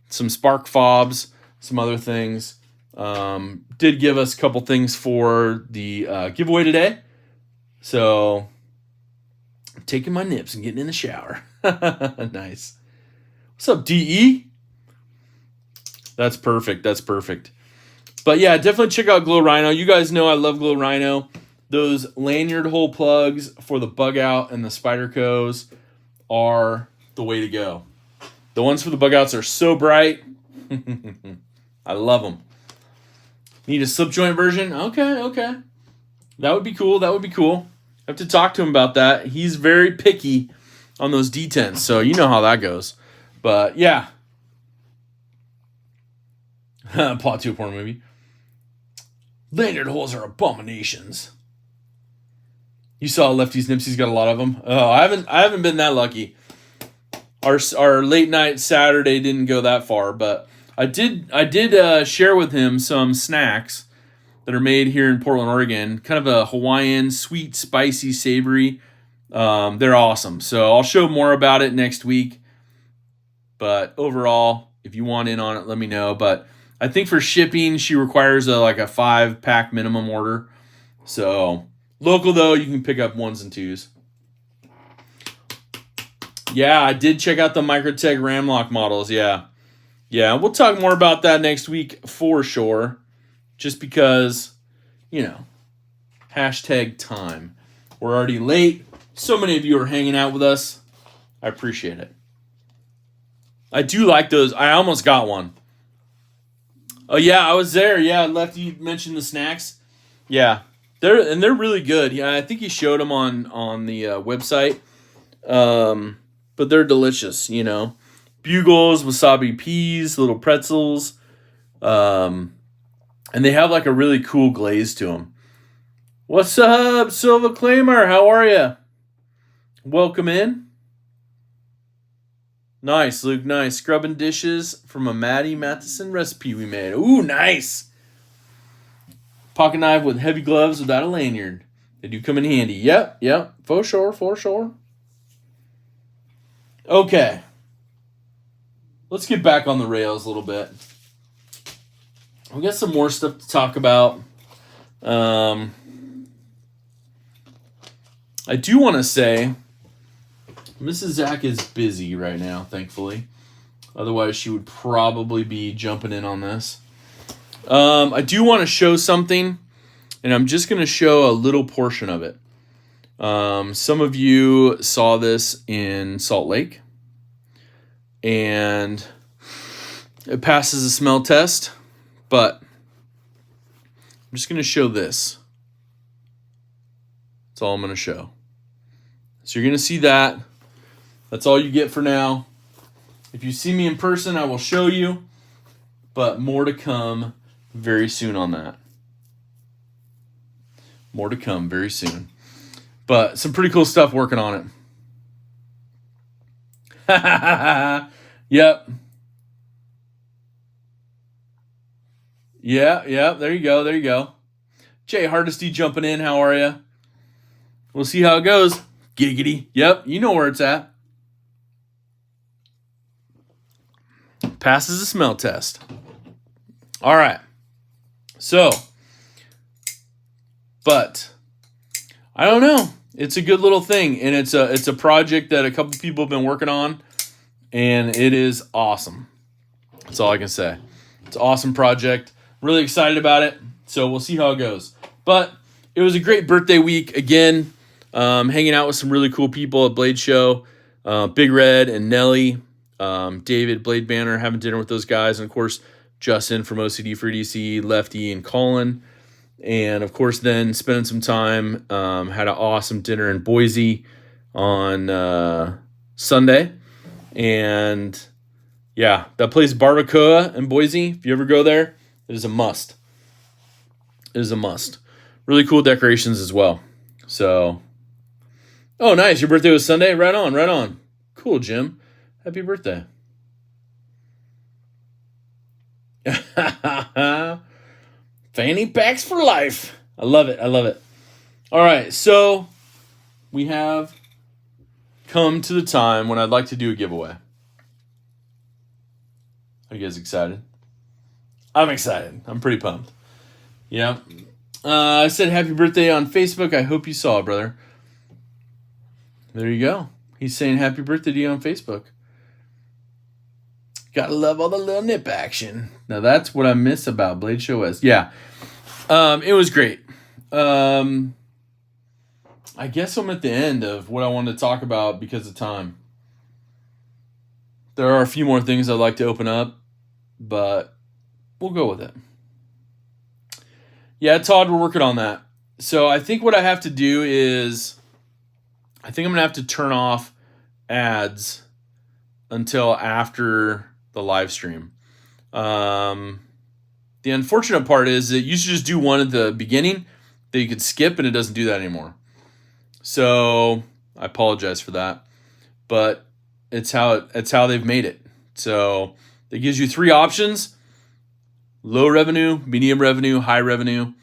Some spark fobs, some other things. Did give us a couple things for the giveaway today. So, I'm taking my nips and getting in the shower. Nice. What's up, DE? That's perfect. That's perfect. But yeah, definitely check out Glow Rhino. You guys know I love Glow Rhino. Those lanyard hole plugs for the bug out and the Spydercos are the way to go. The ones for the bug outs are so bright. I love them. Need a slip joint version? Okay. That would be cool. I have to talk to him about that. He's very picky on those D10s, so you know how that goes. But yeah. Plot to a porn movie. Lanyard holes are abominations. You saw Lefty's Nipsey's got a lot of them. Oh, I haven't been that lucky. Our late night Saturday didn't go that far, but I did share with him some snacks that are made here in Portland, Oregon. Kind of a Hawaiian, sweet, spicy, savory. They're awesome. So I'll show more about it next week. But overall, if you want in on it, let me know. But I think for shipping, she requires a 5-pack minimum order. So local though, you can pick up 1s and 2s. Yeah, I did check out the Microtech Ramlock models. Yeah, we'll talk more about that next week for sure. Just because, #time. We're already late. So many of you are hanging out with us. I appreciate it. I do like those. I almost got one. Oh, yeah, I was there. Yeah, Lefty mentioned the snacks. Yeah, they're really good. Yeah, I think he showed them on the website. But they're delicious, Bugles, wasabi peas, little pretzels. And they have a really cool glaze to them. What's up, Silva Claimer? How are you? Welcome in. Nice, Luke, nice. Scrubbing dishes from a Maddie Matheson recipe we made. Ooh, nice. Pocket knife with heavy gloves without a lanyard. They do come in handy. Yep, for sure. Okay. Let's get back on the rails a little bit. We got some more stuff to talk about. I do want to say Mrs. Zach is busy right now, thankfully. Otherwise, she would probably be jumping in on this. I do want to show something, and I'm just going to show a little portion of it. Some of you saw this in Salt Lake, and it passes a smell test, but I'm just going to show this. That's all I'm going to show. So you're going to see that. That's all you get for now. If you see me in person, I will show you, but more to come very soon on that. More to come very soon. But some pretty cool stuff working on it. Yep. Yeah, there you go. Jay Hardesty jumping in, how are you? We'll see how it goes. Giggity. Yep, you know where it's at. Passes the smell test. All right. So, but I don't know. It's a good little thing, and it's a project that a couple people have been working on, and it is awesome. That's all I can say. It's an awesome project. Really excited about it. So we'll see how it goes. But it was a great birthday week again. Hanging out with some really cool people at Blade Show. Big Red and Nelly, David, Blade Banner, having dinner with those guys. And, of course, Justin from OCD for EDC, Lefty, and Colin. And, of course, then spending some time, had an awesome dinner in Boise on Sunday. And yeah, that place Barbacoa in Boise. If you ever go there, it is a must. It is a must. Really cool decorations as well. So, oh, nice. Your birthday was Sunday? Right on, right on. Cool, Jim. Happy birthday. Fanny packs for life. I love it. I love it. All right, so we have come to the time when I'd like to do a giveaway. Are you guys excited? I'm excited. I'm pretty pumped. Yeah. I said happy birthday on Facebook. I hope you saw it, brother. There you go. He's saying happy birthday to you on Facebook. Gotta love all the little nip action. Now that's what I miss about Blade Show West. Yeah. It was great. I guess I'm at the end of what I wanted to talk about because of time. There are a few more things I'd like to open up, but we'll go with it. Yeah, Todd, we're working on that. So I think what I have to do is, I think I'm going to have to turn off ads until after the live stream. The unfortunate part is that you should just do one at the beginning that you could skip, and it doesn't do that anymore. So I apologize for that, but it's how they've made it. So it gives you 3 options: low revenue, medium revenue, high revenue.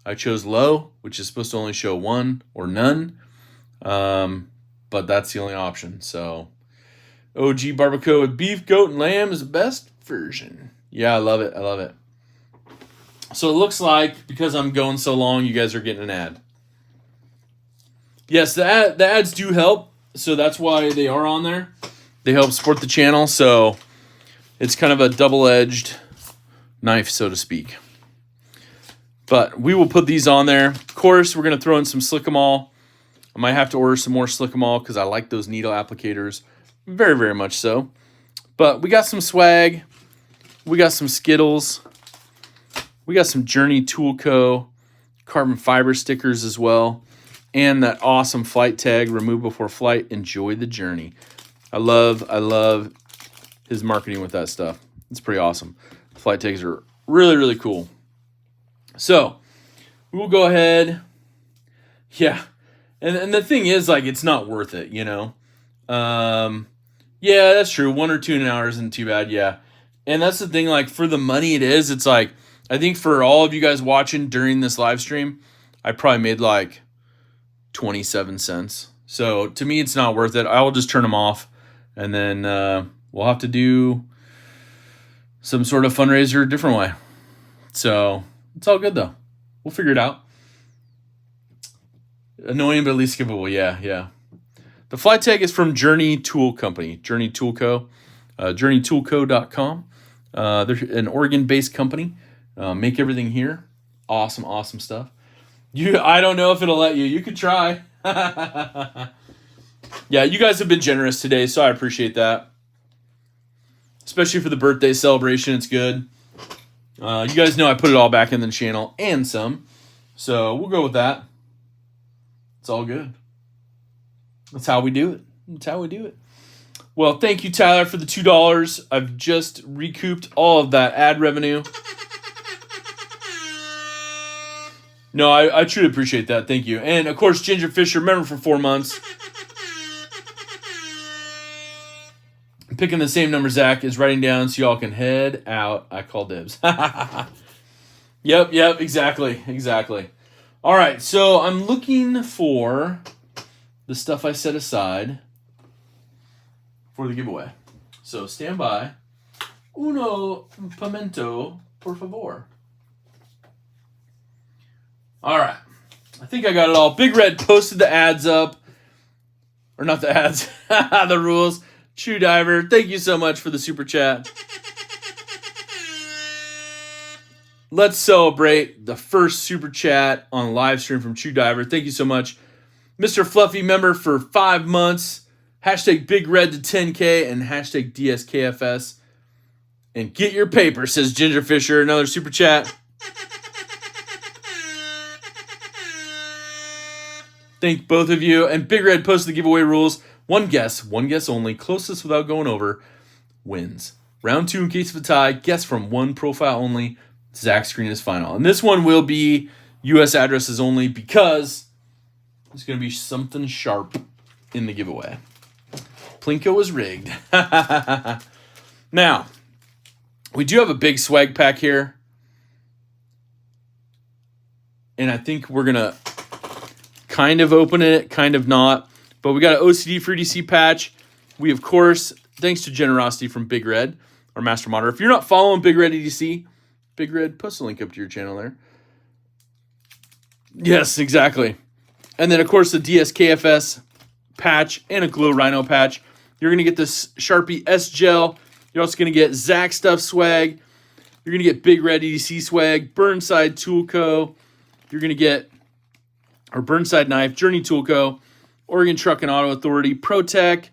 I chose low, which is supposed to only show 1 or none. But that's the only option. So OG barbacoa with beef, goat, and lamb is the best version. Yeah, I love it. I love it. So it looks like, because I'm going so long, you guys are getting an ad. Yes, the ads do help. So that's why they are on there. They help support the channel. So it's kind of a double-edged knife, so to speak. But we will put these on there. Of course, we're going to throw in some Slick-em-all. I might have to order some more Slick-em-all because I like those needle applicators. Very, very much so. But we got some swag. We got some Skittles. We got some Journey Tool Co. carbon fiber stickers as well. And that awesome flight tag, remove before flight, enjoy the journey. I love his marketing with that stuff. It's pretty awesome. The flight tags are really, really cool. So we will go ahead. Yeah. And the thing is, like, it's not worth it, you know? Yeah, that's true. 1 or 2 an hour isn't too bad. Yeah. And that's the thing, like, for the money it is, it's like, I think for all of you guys watching during this live stream, I probably made like 27 cents. So to me, it's not worth it. I'll just turn them off, and then we'll have to do some sort of fundraiser a different way. So it's all good though. We'll figure it out. Annoying, but at least skippable. Yeah. The flight tag is from Journey Tool Company, Journey Tool Co. JourneyToolCo.com. They're an Oregon-based company. Make everything here. Awesome stuff. I don't know if it'll let you. You could try. Yeah, you guys have been generous today, so I appreciate that. Especially for the birthday celebration, it's good. You guys know I put it all back in the channel and some. So we'll go with that. It's all good. That's how we do it. Well, thank you, Tyler, for the $2. I've just recouped all of that ad revenue. No, I truly appreciate that. Thank you. And, of course, Ginger Fisher, member for 4 months. Picking the same number Zach is writing down so y'all can head out. I call dibs. Yep, exactly. All right, so I'm looking for the stuff I set aside for the giveaway. So stand by. Uno momento, por favor. All right. I think I got it all. Big Red posted the ads up. Or not the ads. The rules. True Diver, thank you so much for the super chat. Let's celebrate the first super chat on live stream from True Diver. Thank you so much. Mr. Fluffy member for 5 months. Hashtag Big Red to 10K and hashtag DSKFS. And get your paper, says Ginger Fisher. Another super chat. Thank both of you. And Big Red posted the giveaway rules. One guess only. Closest without going over wins. Round 2 in case of a tie. Guess from one profile only. Zach screen is final. And this one will be U.S. addresses only because there's going to be something sharp in the giveaway. Plinko is rigged. Now, we do have a big swag pack here. And I think we're going to kind of open it, kind of not. But we got an OCD for EDC patch. We, of course, thanks to generosity from Big Red, our master modder. If you're not following Big Red EDC, Big Red, post a link up to your channel there. Yes, exactly. And then, of course, the DSKFS patch and a Glow Rhino patch. You're going to get this Sharpie S Gel. You're also going to get Zach Stuff swag. You're going to get Big Red EDC swag, Burnside Tool Co. You're going to get our Burnside Knife, Journey Tool Co., Oregon Truck and Auto Authority, Protech.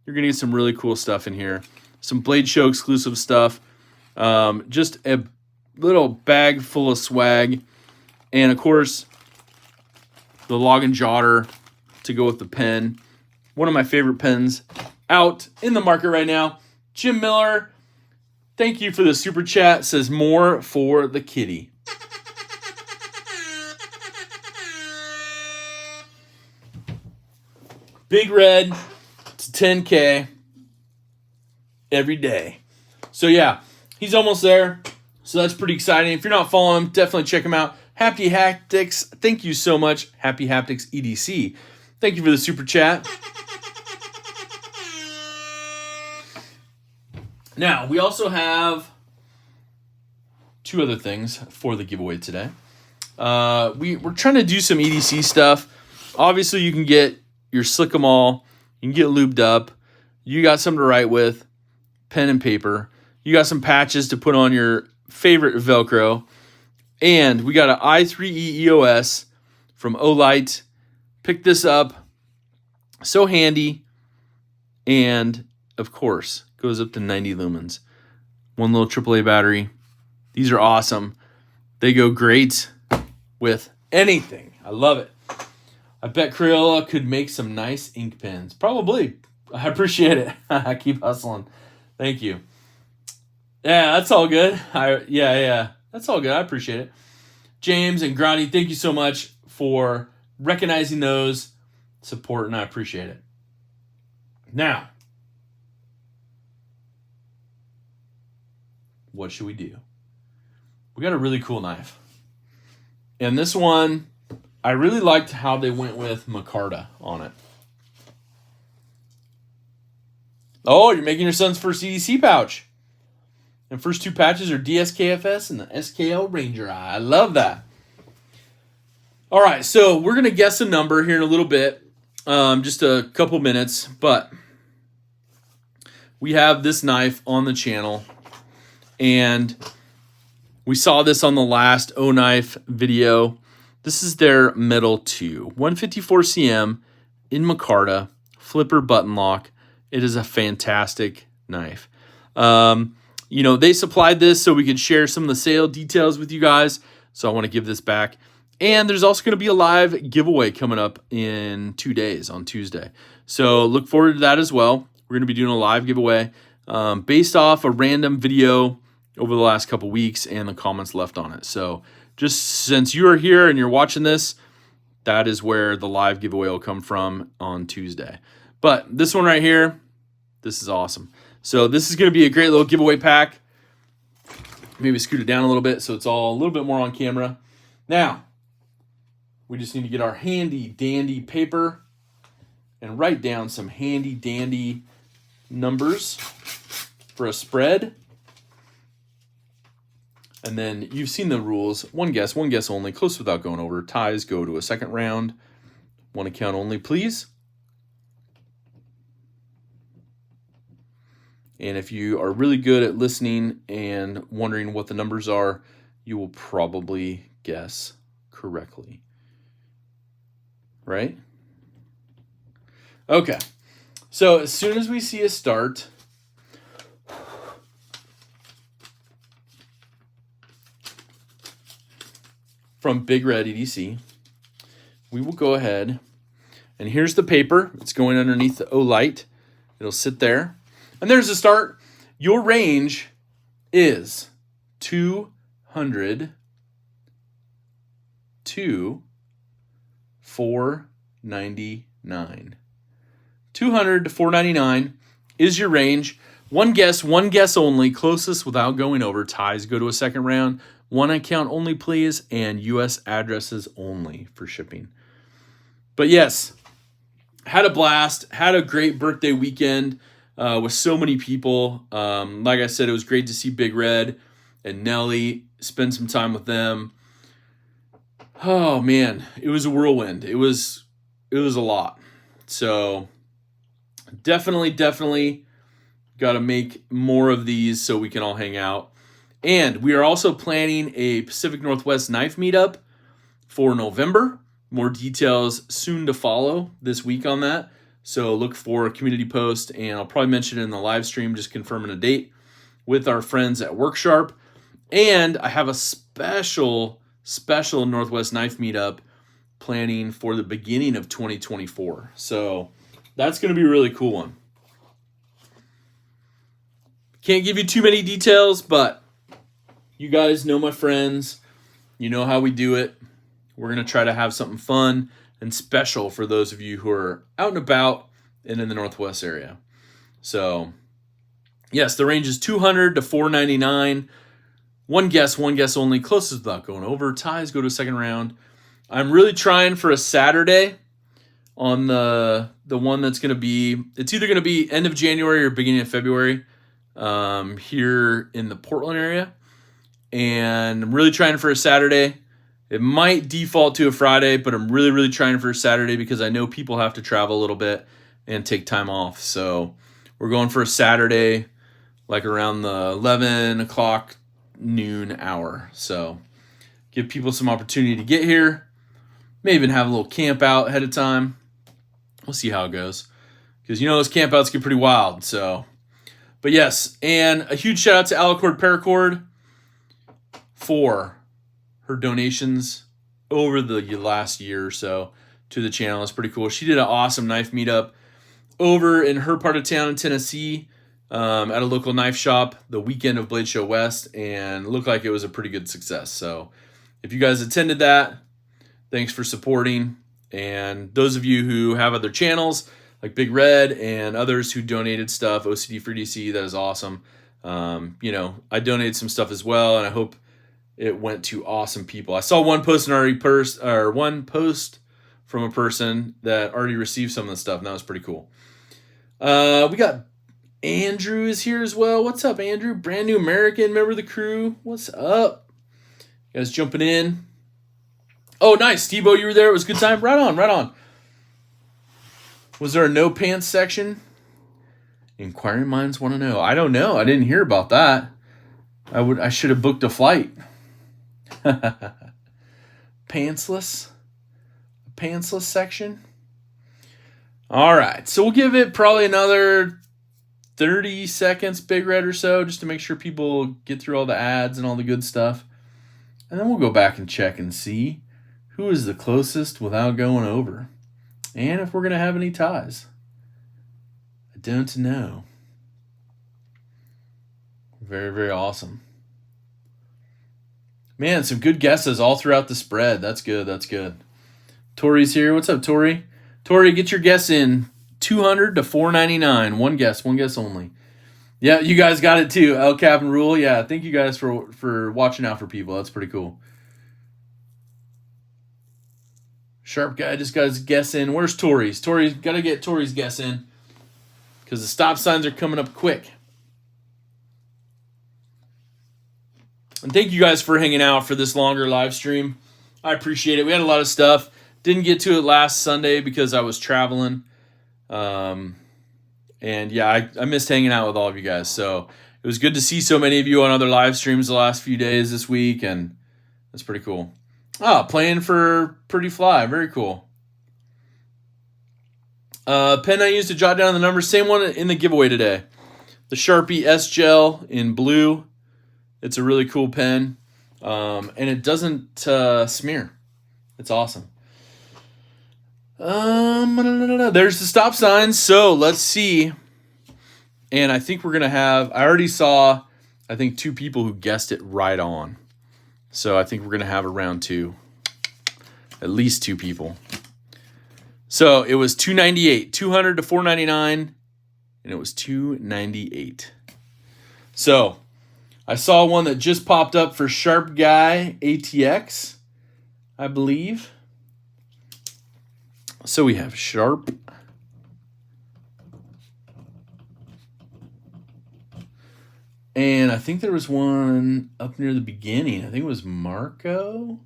You're going to get some really cool stuff in here. Some Blade Show exclusive stuff. Just a little bag full of swag. And, of course, the Log and Jotter to go with the pen. One of my favorite pens out in the market right now. Jim Miller, thank you for the super chat. Says more for the kitty. Big Red to 10K every day. So, yeah, he's almost there. So that's pretty exciting. If you're not following him, definitely check him out. Happy Haptics, thank you so much. Happy Haptics EDC. Thank you for the super chat. Now, we also have 2 other things for the giveaway today. We're trying to do some EDC stuff. Obviously, you can get your Slick 'em all. You can get lubed up. You got something to write with, pen and paper. You got some patches to put on your favorite Velcro. And we got an i3E EOS from Olight. Pick this up. So handy. And, of course, goes up to 90 lumens. One little AAA battery. These are awesome. They go great with anything. I love it. I bet Crayola could make some nice ink pens. Probably. I appreciate it. I keep hustling. Thank you. Yeah, that's all good. Yeah. That's all good. I appreciate it. James and Grani, thank you so much for recognizing those support, and I appreciate it. Now, what should we do? We got a really cool knife. And this one, I really liked how they went with micarta on it. Oh, you're making your son's first EDC pouch. And first 2 patches are DSKFS and the SKL Ranger Eye. I love that. All right, so we're going to guess a number here in a little bit. Just a couple minutes. But we have this knife on the channel. And we saw this on the last O-Knife video. This is their Metal 2. 154 cm in micarta. Flipper button lock. It is a fantastic knife. They supplied this so we could share some of the sale details with you guys. So I want to give this back. And there's also going to be a live giveaway coming up in 2 days on Tuesday. So look forward to that as well. We're going to be doing a live giveaway based off a random video over the last couple weeks and the comments left on it. So just since you are here and you're watching this, that is where the live giveaway will come from on Tuesday. But this one right here, this is awesome. So this is going to be a great little giveaway pack. Maybe scoot it down a little bit so it's all a little bit more on camera. Now, we just need to get our handy dandy paper and write down some handy dandy numbers for a spread. And then you've seen the rules. One guess only. Close without going over. Ties go to a second round. One account only, please. And if you are really good at listening and wondering what the numbers are, you will probably guess correctly. Right? Okay. So as soon as we see a start, from Big Red EDC, we will go ahead And here's the paper. It's going underneath the Olight. It'll sit there. And there's the start. Your range is 200 to 499. 200 to 499 is your range. One guess only. Closest without going over. Ties go to a second round. One account only, please, and U.S. addresses only for shipping. But yes, had a blast. Had a great birthday weekend with so many people. Like I said, it was great to see Big Red and Nelly. Spend some time with them. Oh man, it was a whirlwind. It was a lot. So definitely got to make more of these so we can all hang out. And we are also planning a Pacific Northwest knife meetup for November. More details soon to follow this week on that. So look for a community post, and I'll probably mention it in the live stream, just confirming a date with our friends at Worksharp. And I have a special Northwest knife meetup planning for the beginning of 2024. So that's going to be a really cool one. Can't give you too many details, but you guys know my friends. You know how we do it. We're going to try to have something fun and special for those of you who are out and about and in the Northwest area. So, yes, the range is 200 to 499. One guess only. Closest without going over. Ties go to a second round. I'm really trying for a Saturday on the one that's going to be, it's either going to be end of January or beginning of February here in the Portland area. And I'm really trying for a Saturday. It might default to a Friday, but I'm really trying for a Saturday because I know people have to travel a little bit and take time off. So we're going for a Saturday, like around the 11 o'clock noon hour. So give people some opportunity to get here. May even have a little camp out ahead of time. We'll see how it goes. Because you know those camp outs get pretty wild. So, but yes, and a huge shout out to Alicord Paracord for her donations over the last year or so to the channel. It's pretty cool. She did an awesome knife meetup over in her part of town in Tennessee at a local knife shop the weekend of Blade Show West, and looked like it was a pretty good success. So if you guys attended that, thanks for supporting. And those of you who have other channels like Big Red and others who donated stuff, OCD for DC, that is awesome. I donated some stuff as well, and I hope it went to awesome people. I saw one post from a person that already received some of the stuff, and that was pretty cool. We got Andrew is here as well. What's up, Andrew? Brand new American, member of the crew. What's up? You guys jumping in? Oh, nice. Steve-O, you were there. It was a good time. Right on. Was there a no pants section? Inquiring minds want to know. I don't know. I didn't hear about that. I should have booked a flight. Pantsless section. All right, so we'll give it probably another 30 seconds, Big Red, or so, just to make sure people get through all the ads and all the good stuff, and then we'll go back and check and see who is the closest without going over, and if we're gonna have any ties. I don't know. Very awesome. Man, some good guesses all throughout the spread. That's good. Tori's here. What's up, Tori? Tori, get your guess in. 200 to 499. One guess only. Yeah, you guys got it too. El Cap and Rule. Yeah, thank you guys for watching out for people. That's pretty cool. Sharp guy just got his guess in. Where's Tori's? Tori's got to get Tori's guess in because the stop signs are coming up quick. And thank you guys for hanging out for this longer live stream. I appreciate it. We had a lot of stuff. Didn't get to it last Sunday because I was traveling. And yeah, I missed hanging out with all of you guys. So it was good to see so many of you on other live streams the last few days this week. And that's pretty cool. Playing for Pretty Fly. Very cool. Pen I used to jot down the numbers. Same one in the giveaway today. The Sharpie S Gel in blue. It's a really cool pen, and it doesn't smear. It's awesome. There's the stop sign. So let's see. And I think we're going to have, I already saw, I think 2 people who guessed it right on. So I think we're going to have a round 2. At least 2 people. So it was $298, $200 to $499, and it was $298. So I saw one that just popped up for Sharp Guy ATX, I believe. So we have Sharp. And I think there was one up near the beginning. I think it was Marco.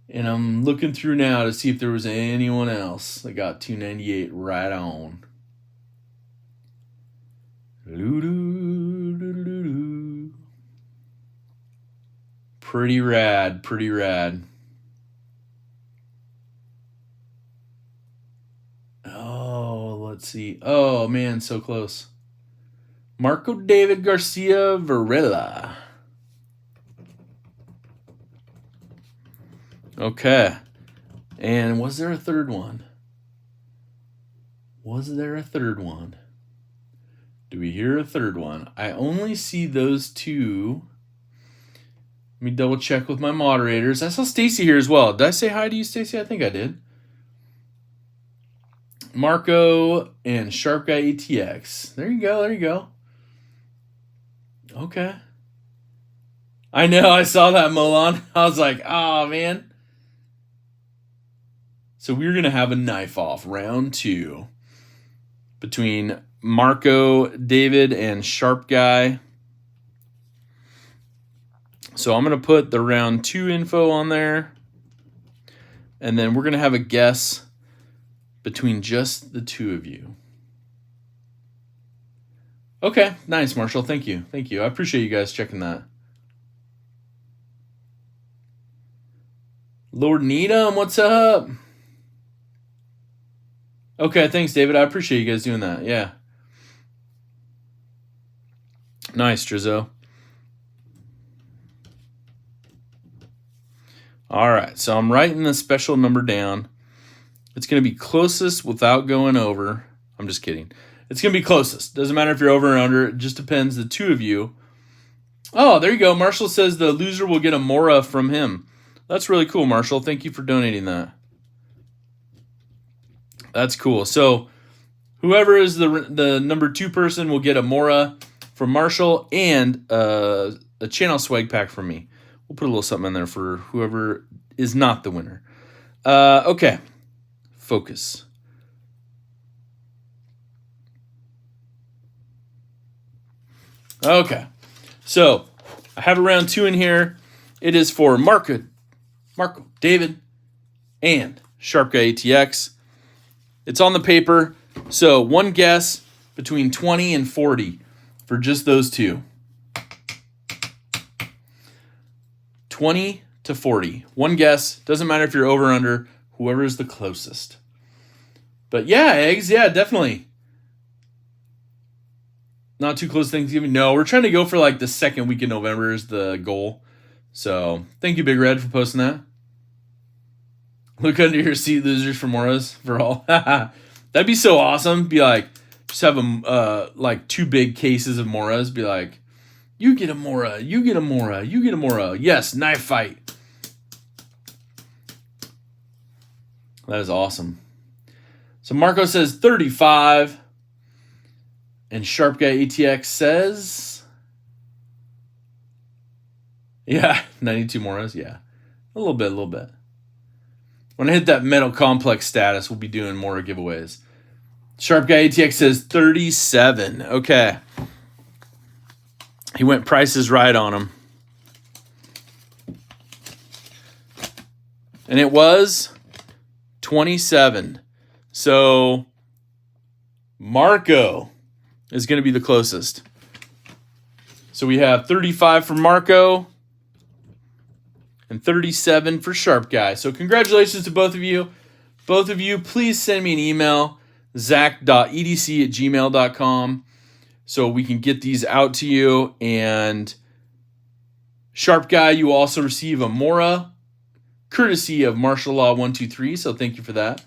And I'm looking through now to see if there was anyone else that got $298 right on. Pretty rad, pretty rad. Oh, let's see. Oh, man, so close. Marco David Garcia Varela. Okay. And was there a third one? Was there a third one? Do we hear a third one? I only see those 2. Let me double check with my moderators. I saw Stacy here as well. Did I say hi to you, Stacy? I think I did. Marco and Sharp Guy ATX. There you go. There you go. Okay. I know. I saw that, Molan. I was like, oh, man. So we're going to have a knife off round 2 between Marco, David, and Sharp Guy. So I'm going to put the round 2 info on there. And then we're going to have a guess between just the 2 of you. Okay, nice, Marshall. Thank you. Thank you. I appreciate you guys checking that. Lord Needham, what's up? Okay, thanks, David. I appreciate you guys doing that. Yeah. Nice, Drizzo. All right, so I'm writing the special number down. It's going to be closest without going over. I'm just kidding. It's going to be closest. Doesn't matter if you're over or under. It just depends. The 2 of you. Oh, there you go. Marshall says the loser will get a Mora from him. That's really cool, Marshall. Thank you for donating that. That's cool. So whoever is the number 2 person will get a Mora from Marshall and a channel swag pack from me. We'll put a little something in there for whoever is not the winner. Okay. Focus. Okay. So I have a round 2 in here. It is for Marco, David, and Sharp Guy ATX. It's on the paper. So one guess between 20 and 40 for just those 2. 20 to 40. One guess. Doesn't matter if you're over or under. Whoever is the closest. But yeah, eggs. Yeah, definitely. Not too close to Thanksgiving. No, we're trying to go for like the second week in November is the goal. So thank you, Big Red, for posting that. Look under your seat, losers for Moras for all. That'd be so awesome. Be like, just have them like 2 big cases of Moras. Be like, you get a Mora, you get a Mora, you get a Mora. Yes, knife fight. That is awesome. So Marco says 35. And Sharp Guy ATX says, yeah, 92 Moras. Yeah, a little bit. When I hit that metal complex status, we'll be doing more giveaways. Sharp Guy ATX says 37. Okay. He went prices right on him. And it was 27. So Marco is going to be the closest. So we have 35 for Marco and 37 for Sharp Guy. So congratulations to both of you. Both of you, please send me an email, zach.edc@gmail.com, so we can get these out to you. And Sharp Guy, you also receive a Mora courtesy of Martial Law 123. So thank you for that.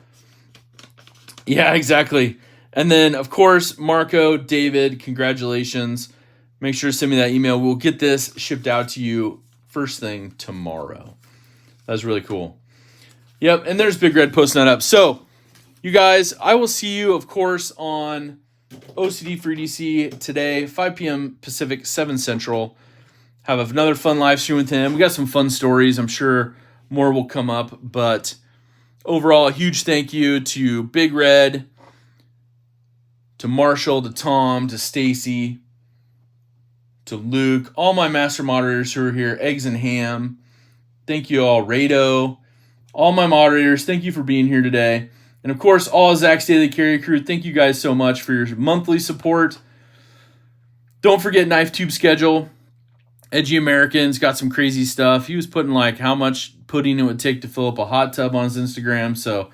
Yeah, exactly. And then, of course, Marco, David, congratulations. Make sure to send me that email. We'll get this shipped out to you first thing tomorrow. That's really cool. Yep, and there's Big Red posting that up. So, you guys, I will see you, of course, on OCD for EDC today, 5 p.m. Pacific, 7 Central. Have another fun live stream with him. We got some fun stories. I'm sure more will come up. But overall, a huge thank you to Big Red, to Marshall, to Tom, to Stacy, to Luke, all my master moderators who are here, Eggs and Ham. Thank you all, Rado, all my moderators. Thank you for being here today. And of course, all of Zach's Daily Carry crew, thank you guys so much for your monthly support. Don't forget Knife Tube schedule. Edgy Americans got some crazy stuff. He was putting like how much pudding it would take to fill up a hot tub on his Instagram. So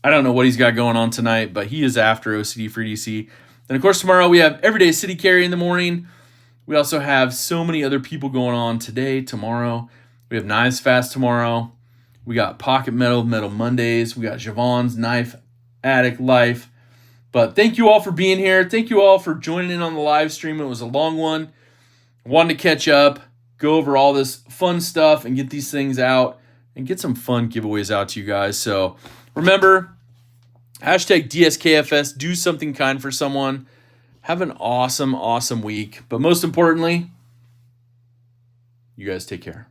I don't know what he's got going on tonight, but he is after OCD for EDC. And of course, tomorrow we have Everyday City Carry in the morning. We also have so many other people going on today, tomorrow. We have Knives Fast tomorrow. We got Pocket Metal Mondays. We got Javon's Knife Addict Life. But thank you all for being here. Thank you all for joining in on the live stream. It was a long one. I wanted to catch up, go over all this fun stuff, and get these things out and get some fun giveaways out to you guys. So remember, hashtag DSKFS, do something kind for someone. Have an awesome, awesome week. But most importantly, you guys take care.